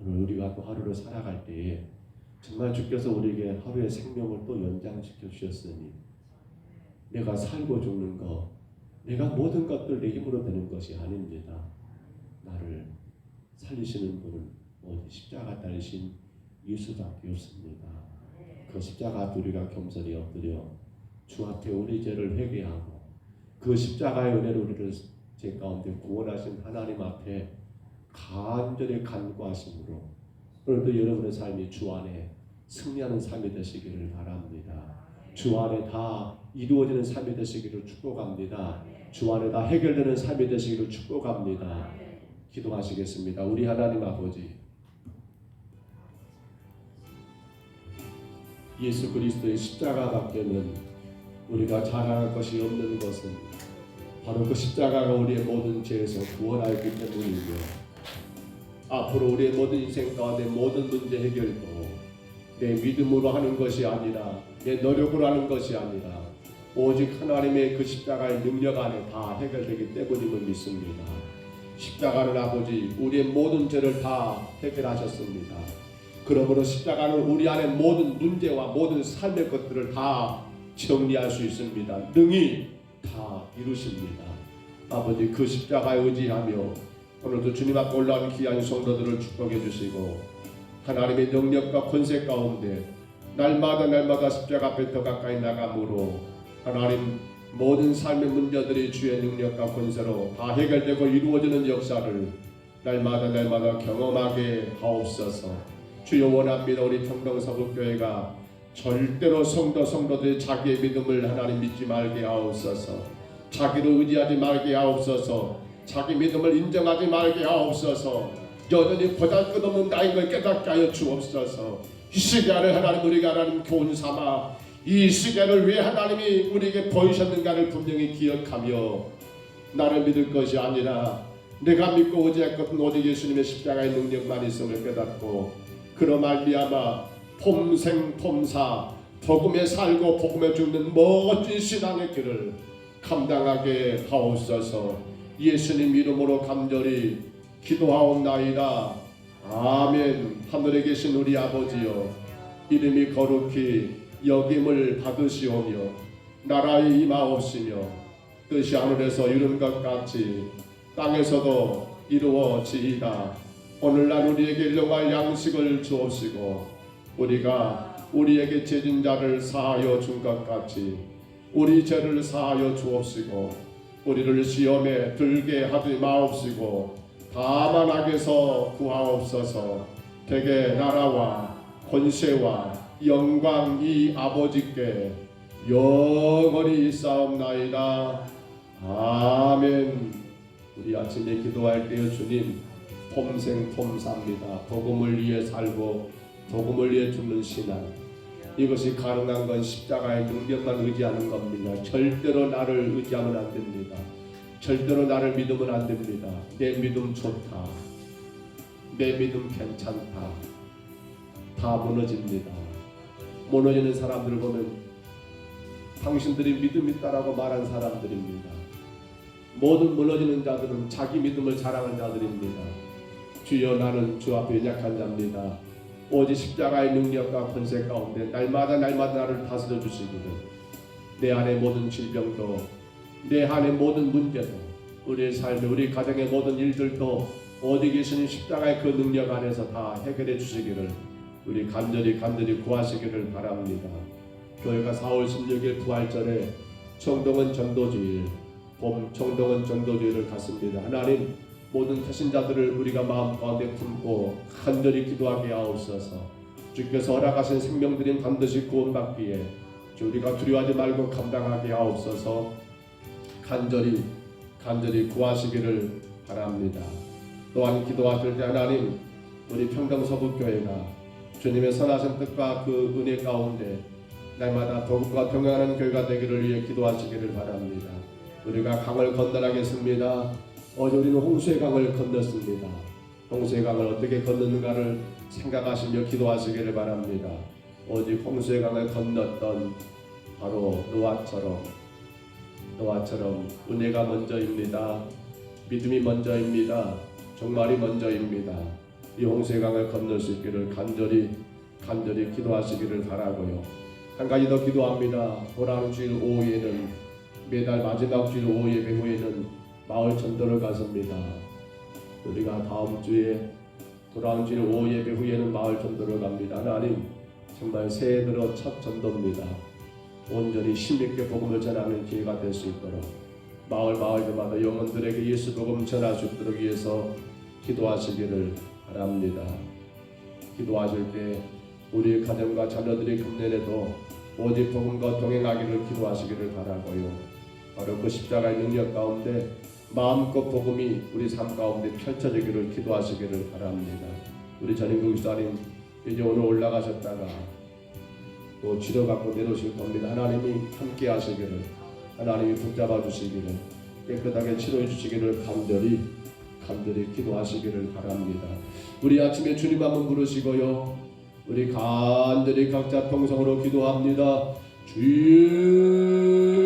오늘 우리가 또 하루를 살아갈 때에 정말 주께서 우리에게 하루의 생명을 또 연장시켜 주셨으니 내가 살고 죽는 것, 내가 모든 것들 내 힘으로 되는 것이 아닙니다. 나를 살리시는 분은 오직 십자가 달리신 예수밖에 없습니다. 그 십자가 앞에 우리가 겸손히 엎드려 주 앞에 우리 죄를 회개하고 그 십자가의 은혜로 우리를 죄 가운데 구원하신 하나님 앞에 간절히 간구하심으로 오늘도 여러분의 삶이 주 안에 승리하는 삶이 되시기를 바랍니다. 주 안에 다 이루어지는 삶이 되시기를 축복합니다. 주 안에 다 해결되는 삶이 되시기를 축복합니다. 기도하시겠습니다. 우리 하나님 아버지, 예수 그리스도의 십자가밖에는 우리가 자랑할 것이 없는 것은 바로 그 십자가가 우리의 모든 죄에서 구원하였기 때문이며 앞으로 우리의 모든 인생 가운데 모든 문제 해결도 내 믿음으로 하는 것이 아니라 내 노력으로 하는 것이 아니라 오직 하나님의 그 십자가의 능력 안에 다 해결되기 때문임을 믿습니다. 십자가는 아버지 우리의 모든 죄를 다 해결하셨습니다. 그러므로 십자가는 우리 안에 모든 문제와 모든 삶의 것들을 다 정리할 수 있습니다. 능히 다 이루십니다. 아버지 그 십자가에 의지하며 오늘도 주님 앞에 올라온 귀한 성도들을 축복해 주시고 하나님의 능력과 권세 가운데 날마다 십자가 앞에 더 가까이 나감으로 하나님 모든 삶의 문제들이 주의 능력과 권세로 다 해결되고 이루어지는 역사를 날마다 경험하게 하옵소서. 주여 원합니다. 우리 평동서북교회가 절대로 성도들이 자기의 믿음을 하나님 믿지 말게 하옵소서. 자기를 의지하지 말게 하옵소서. 자기 믿음을 인정하지 말게 하옵소서. 여전히 보잘것없는 나인 걸 깨닫게 하여 주옵소서. 이 시간을 하나님 우리가 하나님 교훈 삼아 이 시간을 왜 하나님이 우리에게 보이셨는가를 분명히 기억하며 나를 믿을 것이 아니라 내가 믿고 의지할 것은 오직 예수님의 십자가의 능력만 있음을 깨닫고 그로 말미암아 폼생폼사 복음에 살고 복음에 죽는 멋진 신앙의 길을 감당하게 하옵소서. 예수님 이름으로 간절히 기도하옵나이다. 아멘. 하늘에 계신 우리 아버지여, 이름이 거룩히 여김을 받으시오며 나라에 임하옵시며 뜻이 하늘에서 이룬 것 같이 땅에서도 이루어지이다. 오늘날 우리에게 일용할 양식을 주옵시고 우리가 우리에게 죄진 자를 사하여 준 것 같이 우리 죄를 사하여 주옵시고 우리를 시험에 들게 하지 마옵시고 다만 악에서 구하옵소서. 대개 나라와 권세와 영광이 아버지께 영원히 있사옵나이다. 아멘. 우리 아침에 기도할 때요 주님 폼생폼사입니다. 복음을 위해 살고 복음을 위해 죽는 신앙, 이것이 가능한 건 십자가의 능력만 의지하는 겁니다. 절대로 나를 의지하면 안 됩니다. 절대로 나를 믿으면 안 됩니다. 내 믿음 좋다, 내 믿음 괜찮다, 다 무너집니다. 무너지는 사람들을 보면 당신들이 믿음 있다라고 말한 사람들입니다. 모든 무너지는 자들은 자기 믿음을 자랑한 자들입니다. 주여 나는 주 앞에 약한 자입니다. 오직 십자가의 능력과 권세 가운데 날마다 나를 다스려 주시기를, 내 안의 모든 질병도 내 안의 모든 문제도 우리의 삶에 우리 가정의 모든 일들도 어디 계시는 십자가의 그 능력 안에서 다 해결해 주시기를 우리 간절히 구하시기를 바랍니다. 교회가 4월 16일 부활절에 청동은 전도주일, 봄 청동은 전도주일을 갖습니다. 하나님 모든 태신자들을 우리가 마음 가운데 품고 간절히 기도하게 하옵소서. 주께서 허락하신 생명들인 반드시 구원받기에 우리가 두려워하지 말고 감당하게 하옵소서. 간절히 구하시기를 바랍니다. 또한 기도하실 때 하나님 우리 평동서북교회가 주님의 선하신 뜻과 그 은혜 가운데 날마다 복음과 평안한 교회가 되기를 위해 기도하시기를 바랍니다. 우리가 강을 건너가겠습니다. 어제 우리는 홍수의 강을 건넜습니다. 홍수의 강을 어떻게 건너는가를 생각하시며 기도하시기를 바랍니다. 오직 홍수의 강을 건넜던 바로 노아처럼 은혜가 먼저입니다. 믿음이 먼저입니다. 종말이 먼저입니다. 이 홍수의 강을 건널 수 있기를 간절히 기도하시기를 바라고요. 한 가지 더 기도합니다. 돌아오는 주일 오후에는 매달 마지막 주일 오후 예배 후에는 마을 전도를 갔습니다. 우리가 다음 주에 돌아온 주일 오후 예배 후에는 마을 전도를 갑니다. 하나님 정말 새해 들어 첫 전도입니다. 온전히 힘있게 복음을 전하는 기회가 될 수 있도록 마을마다 영혼들에게 예수 복음 전할 수 있도록 위해서 기도하시기를 바랍니다. 기도하실 때 우리 가정과 자녀들이 금년에도 오직 복음과 동행하기를 기도하시기를 바라고요. 바로 그 십자가의 능력 가운데 마음껏 복음이 우리 삶 가운데 펼쳐지기를 기도하시기를 바랍니다. 우리 전인국 집사님 이제 오늘 올라가셨다가 또 치료받고 내려오실 겁니다. 하나님이 함께 하시기를, 하나님이 붙잡아 주시기를, 깨끗하게 치료해 주시기를 간절히 기도하시기를 바랍니다. 우리 아침에 주님 한번 부르시고요. 우리 간절히 각자 통성으로 기도합니다. 주여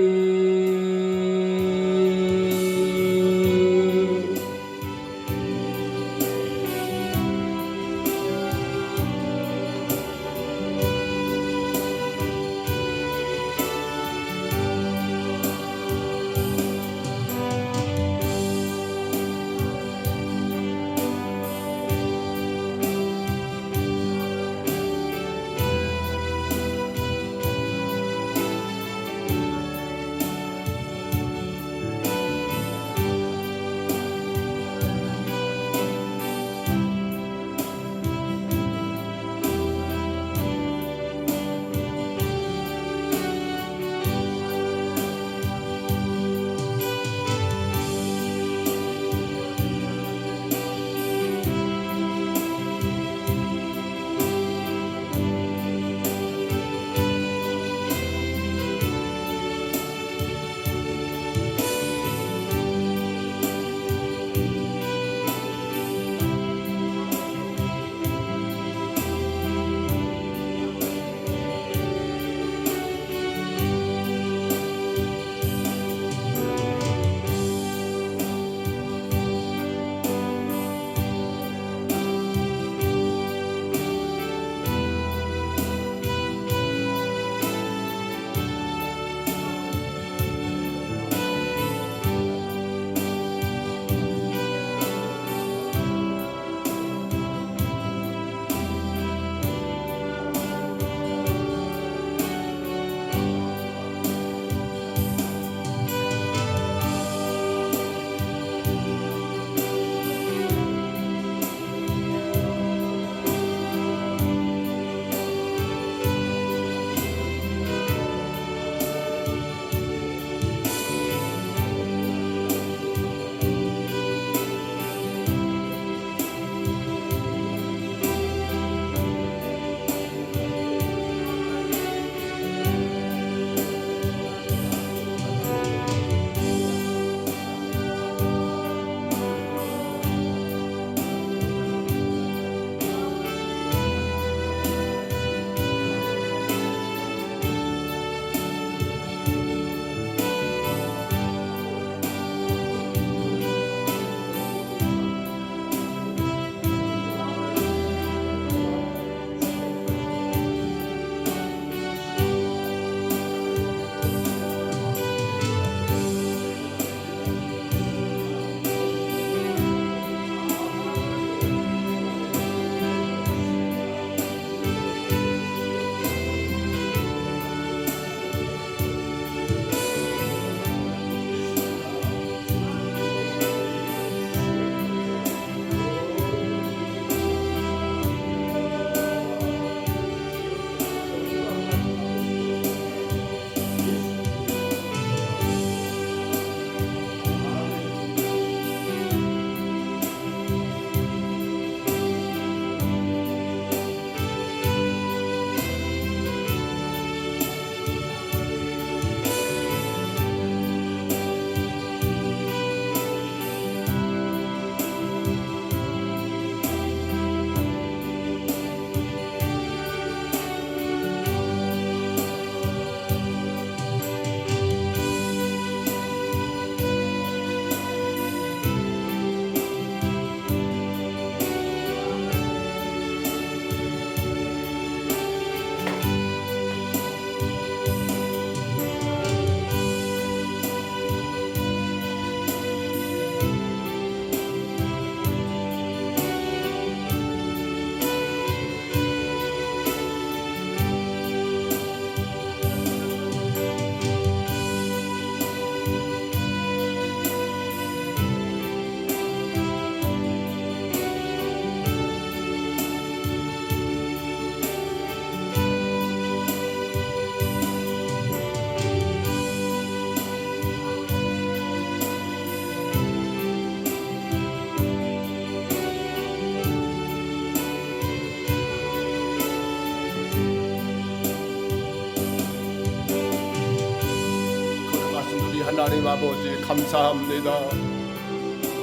하나님 아버지 감사합니다.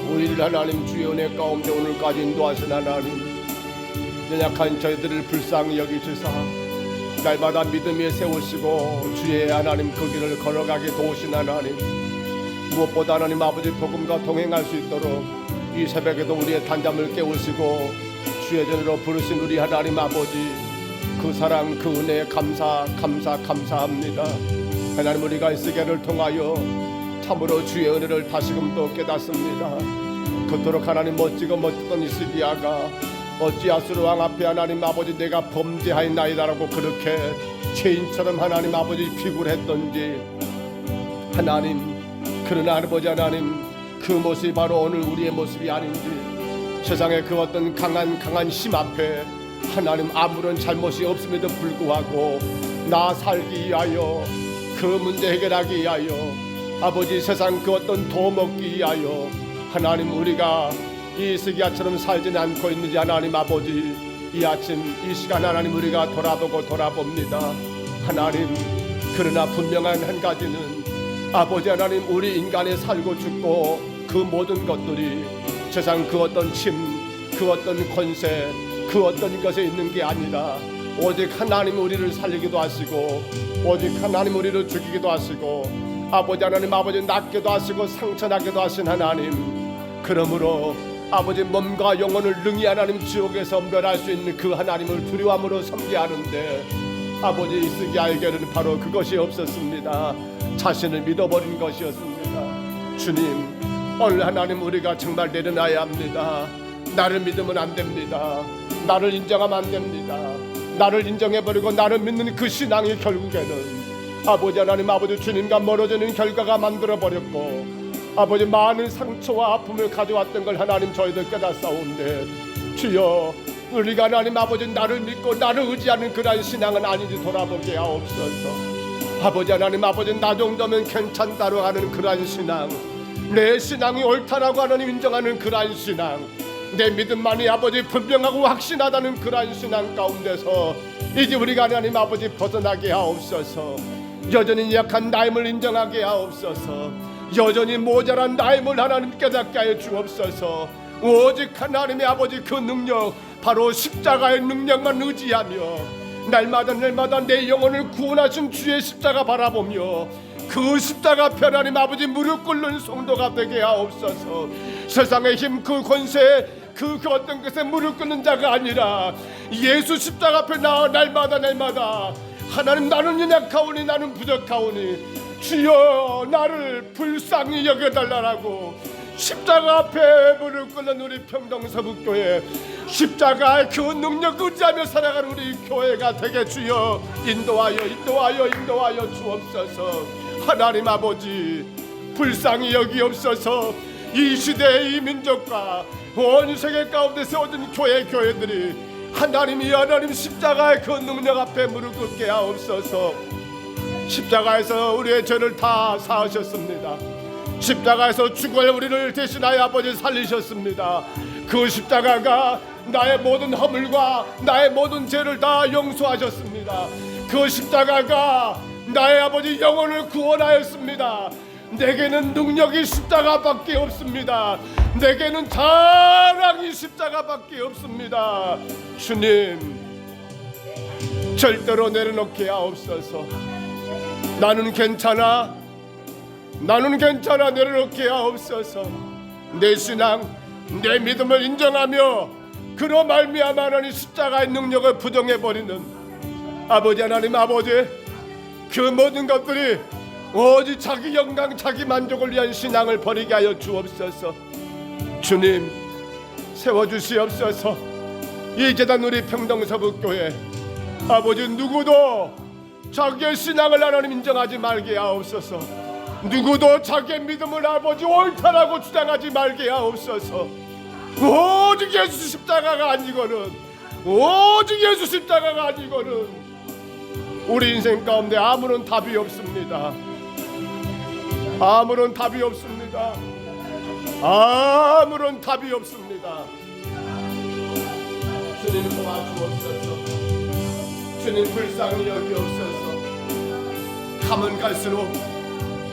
우리를 하나님 주의 은혜 가운데 오늘까지 인도하신 하나님, 연약한 저희들을 불쌍히 여기시사 날마다 믿음 위에 세우시고 주의 하나님 그 길을 걸어가게 도우신 하나님, 무엇보다 하나님 아버지 복음과 동행할 수 있도록 이 새벽에도 우리의 단잠을 깨우시고 주의 전으로 부르신 우리 하나님 아버지, 그 사랑 그 은혜에 감사합니다. 하나님, 우리가 이 시간을 통하여 참으로 주의 은혜를 다시금 또 깨닫습니다. 그토록 하나님 멋지고 멋졌던 히스기야가 어찌 아수르 왕 앞에 하나님 아버지 내가 범죄하였나이다라고 그렇게 죄인처럼 하나님 아버지 비굴 했던지, 하나님 그러나 아버지 하나님 그 모습이 바로 오늘 우리의 모습이 아닌지, 세상의 그 어떤 강한 힘 앞에 하나님 아무런 잘못이 없음에도 불구하고 나 살기 위하여, 그 문제 해결하기 위하여, 아버지 세상 그 어떤 도 먹기 위하여 하나님 우리가 이 히스기야처럼 살지는 않고 있는지 하나님 아버지, 이 아침 이 시간 하나님 우리가 돌아봅니다. 하나님, 그러나 분명한 한 가지는 아버지 하나님, 우리 인간의 살고 죽고 그 모든 것들이 세상 그 어떤 힘, 그 어떤 권세, 그 어떤 것에 있는 게 아니라 오직 하나님 우리를 살리기도 하시고, 오직 하나님 우리를 죽이기도 하시고, 아버지 하나님 아버지 낫게도 하시고 상처나게도 하신 하나님, 그러므로 아버지 몸과 영혼을 능히 하나님 지옥에서 멸할 수 있는 그 하나님을 두려움으로 섬겨야 하는데, 아버지 히스기야에게는 바로 그것이 없었습니다. 자신을 믿어버린 것이었습니다. 주님, 오늘 하나님 우리가 정말 내려놔야 합니다. 나를 믿으면 안 됩니다. 나를 인정하면 안 됩니다. 나를 인정해버리고 나를 믿는 그 신앙이 결국에는 아버지 하나님 아버지 주님과 멀어지는 결과가 만들어버렸고, 아버지 많은 상처와 아픔을 가져왔던 걸 하나님 저희들 깨닫사오는데, 주여 우리가 하나님 아버지 나를 믿고 나를 의지하는 그러한 신앙은 아닌지 돌아보게 하옵소서. 아버지 하나님 아버지 나 정도면 괜찮다고 하는 그러한 신앙, 내 신앙이 옳다라고 하나님 인정하는 그러한 신앙, 내 믿음만이 아버지 분명하고 확신하다는 그러한 신앙 가운데서 이제 우리가 하나님 아버지 벗어나게 하옵소서. 여전히 약한 나임을 인정하게 하옵소서. 여전히 모자란 나임을 하나님 깨닫게 하여 주옵소서. 오직 하나님의 아버지 그 능력, 바로 십자가의 능력만 의지하며 날마다 내 영혼을 구원하신 주의 십자가 바라보며 그 십자가 앞에 하나님 아버지 무릎 꿇는 성도가 되게 하옵소서. 세상의 힘, 그 권세, 그 어떤 것에 무릎 꿇는 자가 아니라 예수 십자가 앞에 나와 날마다 하나님, 나는 연약하오니 나는 부족하오니 주여 나를 불쌍히 여겨달라고 십자가 앞에 무릎 꿇는 우리 평동서북교회, 십자가의 그 능력 의지하며 살아가는 우리 교회가 되게 주여 인도하여 주옵소서. 하나님 아버지 불쌍히 여기옵소서. 이 시대의 이 민족과 온 세계 가운데 세워진 교회들이 하나님 십자가의 그 능력 앞에 무릎 꿇게 하옵소서. 십자가에서 우리의 죄를 다 사하셨습니다. 십자가에서 죽을 우리를 대신하여 아버지 살리셨습니다. 그 십자가가 나의 모든 허물과 나의 모든 죄를 다 용서하셨습니다. 그 십자가가 나의 아버지 영혼을 구원하였습니다. 내게는 능력이 십자가밖에 없습니다. 내게는 자랑이 십자가밖에 없습니다. 주님, 절대로 내려놓게 하옵소서. 나는 괜찮아 내려놓게 하옵소서. 내 신앙, 내 믿음을 인정하며 그로 말미암아 하나님 십자가의 능력을 부정해버리는 아버지 하나님 아버지, 그 모든 것들이 오직 자기 영광, 자기 만족을 위한 신앙을 버리게 하여 주옵소서. 주님, 세워주시옵소서. 이 재단 우리 평동서북교회 아버지, 누구도 자기의 신앙을 하나님 인정하지 말게 하옵소서. 누구도 자기의 믿음을 아버지 옳다라고 주장하지 말게 하옵소서. 오직 예수 십자가가 아니고는, 오직 예수 십자가가 아니고는 우리 인생 가운데 아무런 답이 없습니다. 아무런 답이 없습니다. 아무런 답이 없습니다. 주님 도와주옵소서. 주님 불쌍히 여기옵소서. 가면 갈수록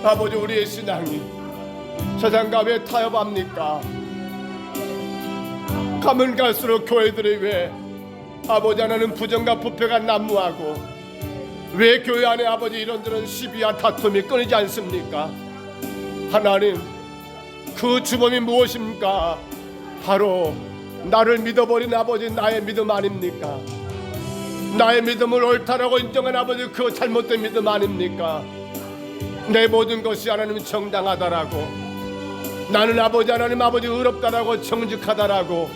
아버지, 우리의 신앙이 세상과 왜 타협합니까? 가면 갈수록 교회들이 왜 아버지 하나는 부정과 부패가 난무하고 왜 교회 안에 아버지 이런저런 시비와 다툼이 끊이지 않습니까? 하나님, 그 주범이 무엇입니까? 바로 나를 믿어버린 아버지 나의 믿음 아닙니까? 나의 믿음을 옳다라고 인정한 아버지 그 잘못된 믿음 아닙니까? 내 모든 것이 하나님 정당하다라고, 나는 아버지 하나님 아버지 의롭다라고 정직하다라고,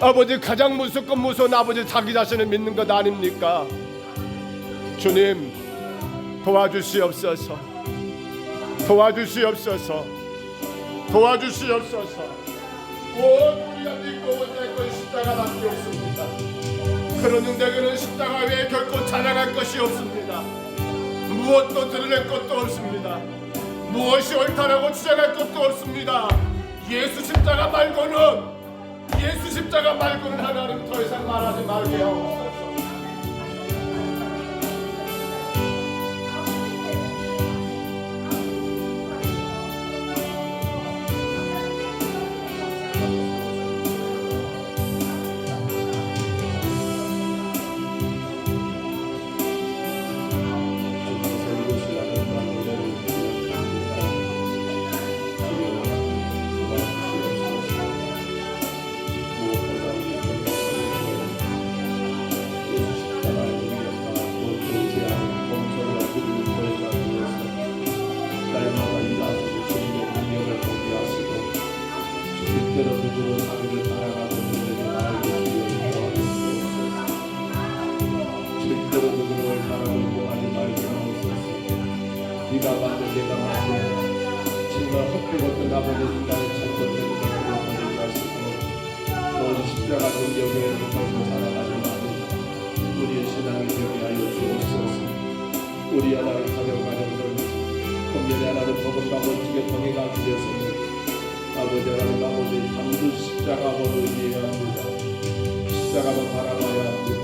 아버지 가장 무섭고 무서운 아버지 자기 자신을 믿는 것 아닙니까? 주님, 도와주시옵소서. 도와주시옵소서. 도와주시옵소서. 우리가 믿고 온 건 십자가밖에 없습니다. 그러는 내게는 십자가 외에 결코 자랑할 것이 없습니다. 무엇도 드러낼 것도 없습니다. 무엇이 옳다라고 주장할 것도 없습니다. 예수 십자가 말고는 하나님 더 이상 말하지 말게 하옵소서. 네가 맞는 내가 맞는 정말 헛되었던 아버지 인간의 잘못된 것으로 버리지 마시고 오직 십자가 능력에 걸고 살아가는 아버지, 우리의 신앙이 되게 하여 주옵소서. 우리 하나님 가정가정들 분명히 하나님 복음과 멋지게 동행하기 위해서는 아버지 하나님 아버지 반드시 십자가를 이해해야 합니다. 십자가만 바라봐야 합니다.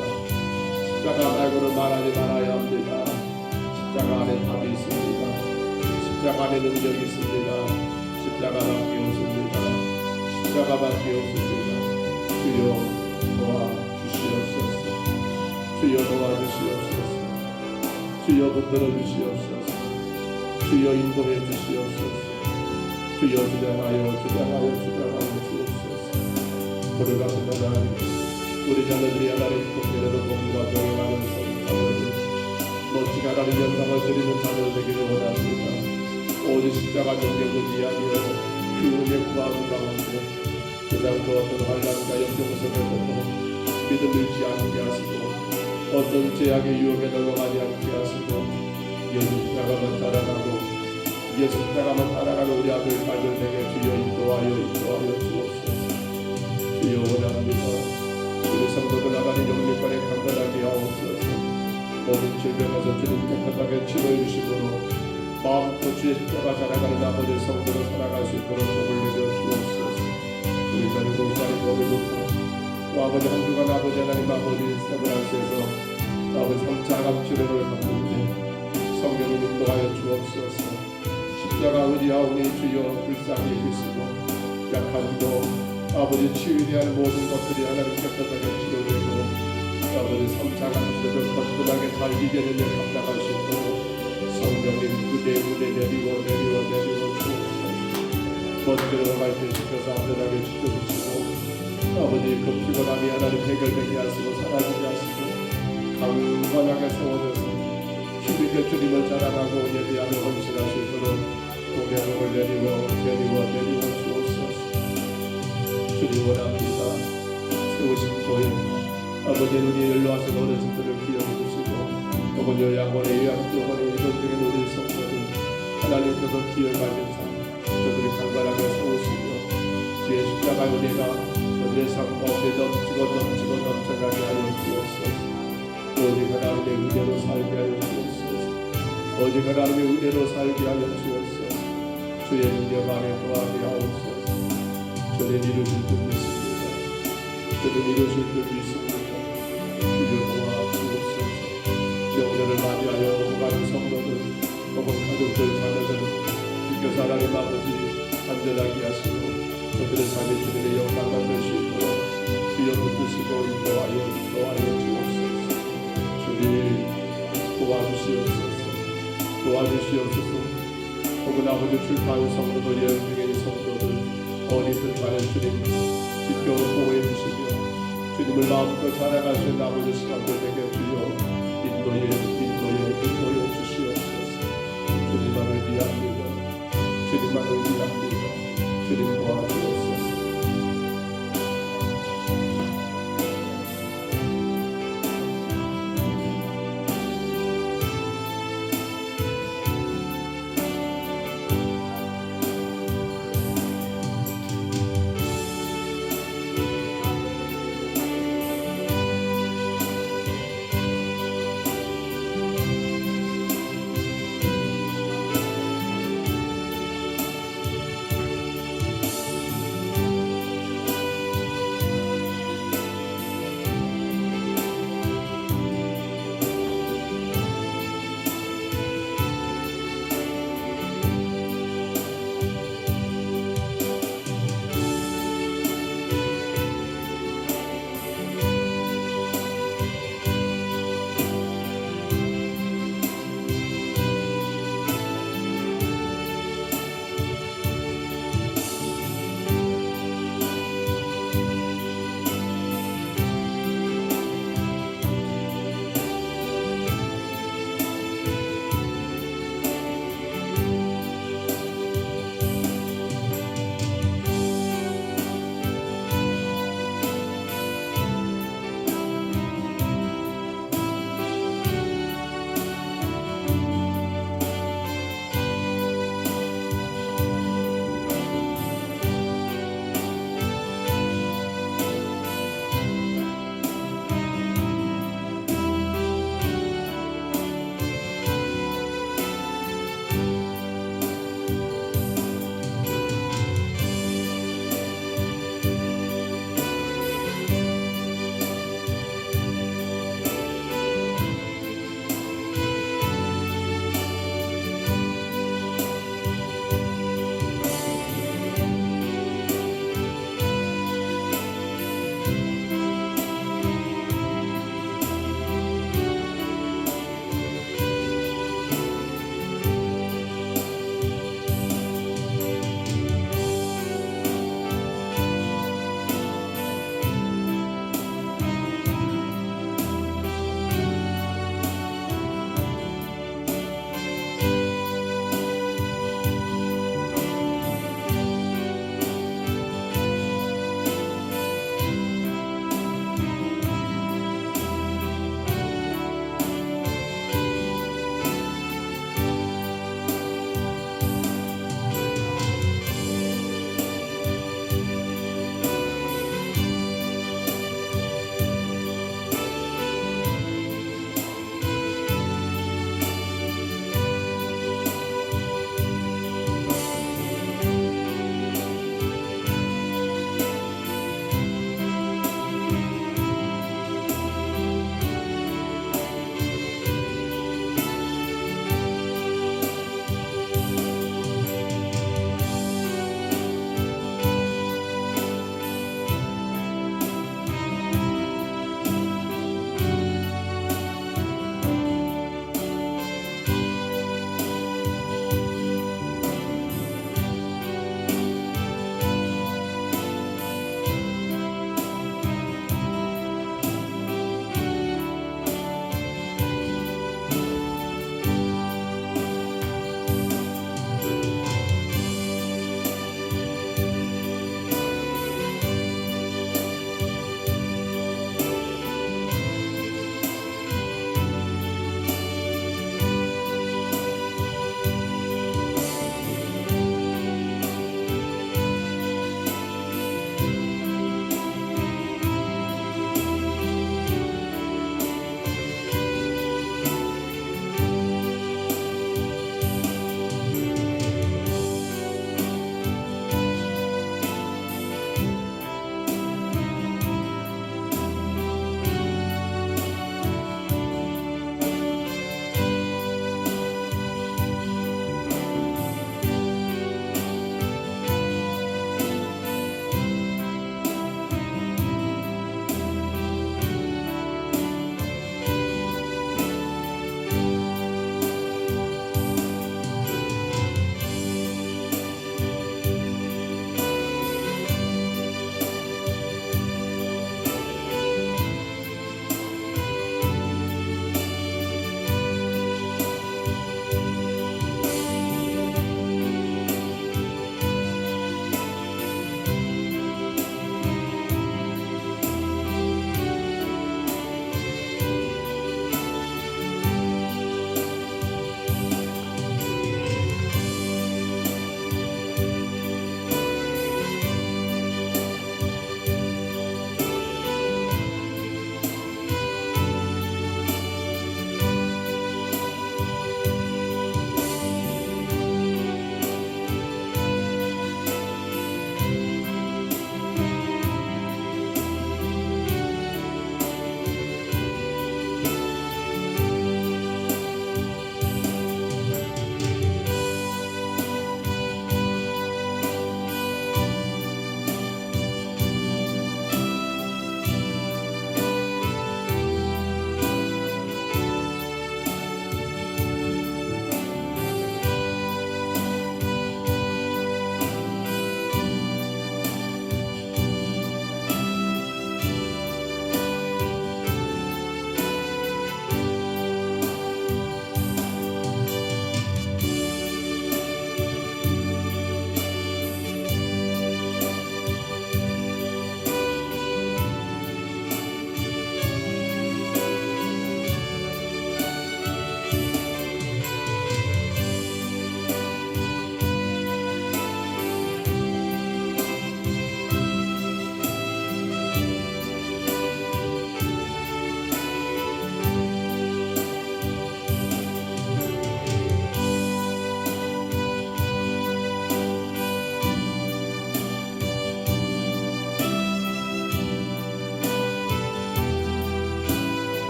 십자가 말고는 말하지 말아야 합니다. 십자가 안에 답이 있습니다. 십자가 안에 능력이 있습니다. 십자가밖에 없습니다. 십자가밖에 없습니다. 주여 도와주시옵소서. 주여 도와주시옵소서. 주여 붙들어 주시옵소서. 주여 인도해 주시옵소서. 주여 주장하여 주옵소서. 걸어가시는 하나님, 우리 자녀들이 하나님 통일하는 몸과 병행하는 성도들 멋지게 하나님 영광을 드리는 자녀 되기를 원합니다. 오직 십자가 능력을 이야기하여 그 은혜 구하는 가운데 세상 그 어떤 환난과 역경 속에서도 믿음 잃지 않게 하시고 어떤 제약의 유혹에 넘어가지 않게 하시고 예수 십자가만 따라가고 예수 십자가만 따라가는 우리 아들 가정에게 주여 인도하여 주옵소서. 주여 원합니다. 우리 성도들 나가는 영육간에 강건하게 하옵소서. 모든 질병에서 주님 깨끗하게 치료해 주시므로 마음껏 주의 십자가 살아가는 아버지 성도로 살아갈 수 있도록 복을 내려 주옵소서. 우리 자녀 공사의 복을 놓고 또 아버지 한 주간 아버지 하나님 아버지 세브란스에서 아버지 3차 암 치료를 받는데 성령을 인도하여 주옵소서. 십자가 의지하오니 주여 불쌍히 여기시고 약한도 아버지 치유에 대한 모든 것들이 하나님 깨끗하게 치료되고 아버지 3차 암 치료를 거듭하게 잘 이겨내며 감당할 수 있도록 성령님 그대 내리고 주옵소서. 먼저 갈 때 지켜서 안전하게 지켜주시고 아버지 그 피곤함이 하나님 해결되게 하시고 사라지게 하시고 강건하게 세워져서 힘있게 주님을 자랑하고 예배하며 헌신할 수 있도록 동행을 내리고 주옵소서. 주님 원합니다. 세우신 교회 아버지 우리 연로하신 어르신들을 기억해 주시고 혹은 요양원에 요양병원에 이런 중에 우리 성도들 하나님께서 기회를 가진 삶 저들이 강건하게 세우시며 주의 십자가 은혜가 저들의 삶 가운데 넘치고 넘쳐나게 하여 주옵소서. 오직 하나님의 은혜로 살게 하여 주옵소서. 오직 하나님의 은혜로 살게 하여 주옵소서. 주의 능력 안에 거하게 하옵소서. 주님 이루실 줄 믿습니다. 주님 이루실 줄 믿습니다. 주여 도와주옵소서. 명절을 맞이하여 많은 성도들 혹은 가족들 자녀들 주님 도와주시옵소서. 혹은 아버지 출판 성도들, 예언 중에 있는 성도들, 어린들 간에 주님 지켜 보호해 주시며 주님을 마음껏 자랑하시는 아버지 시간들 되게 주여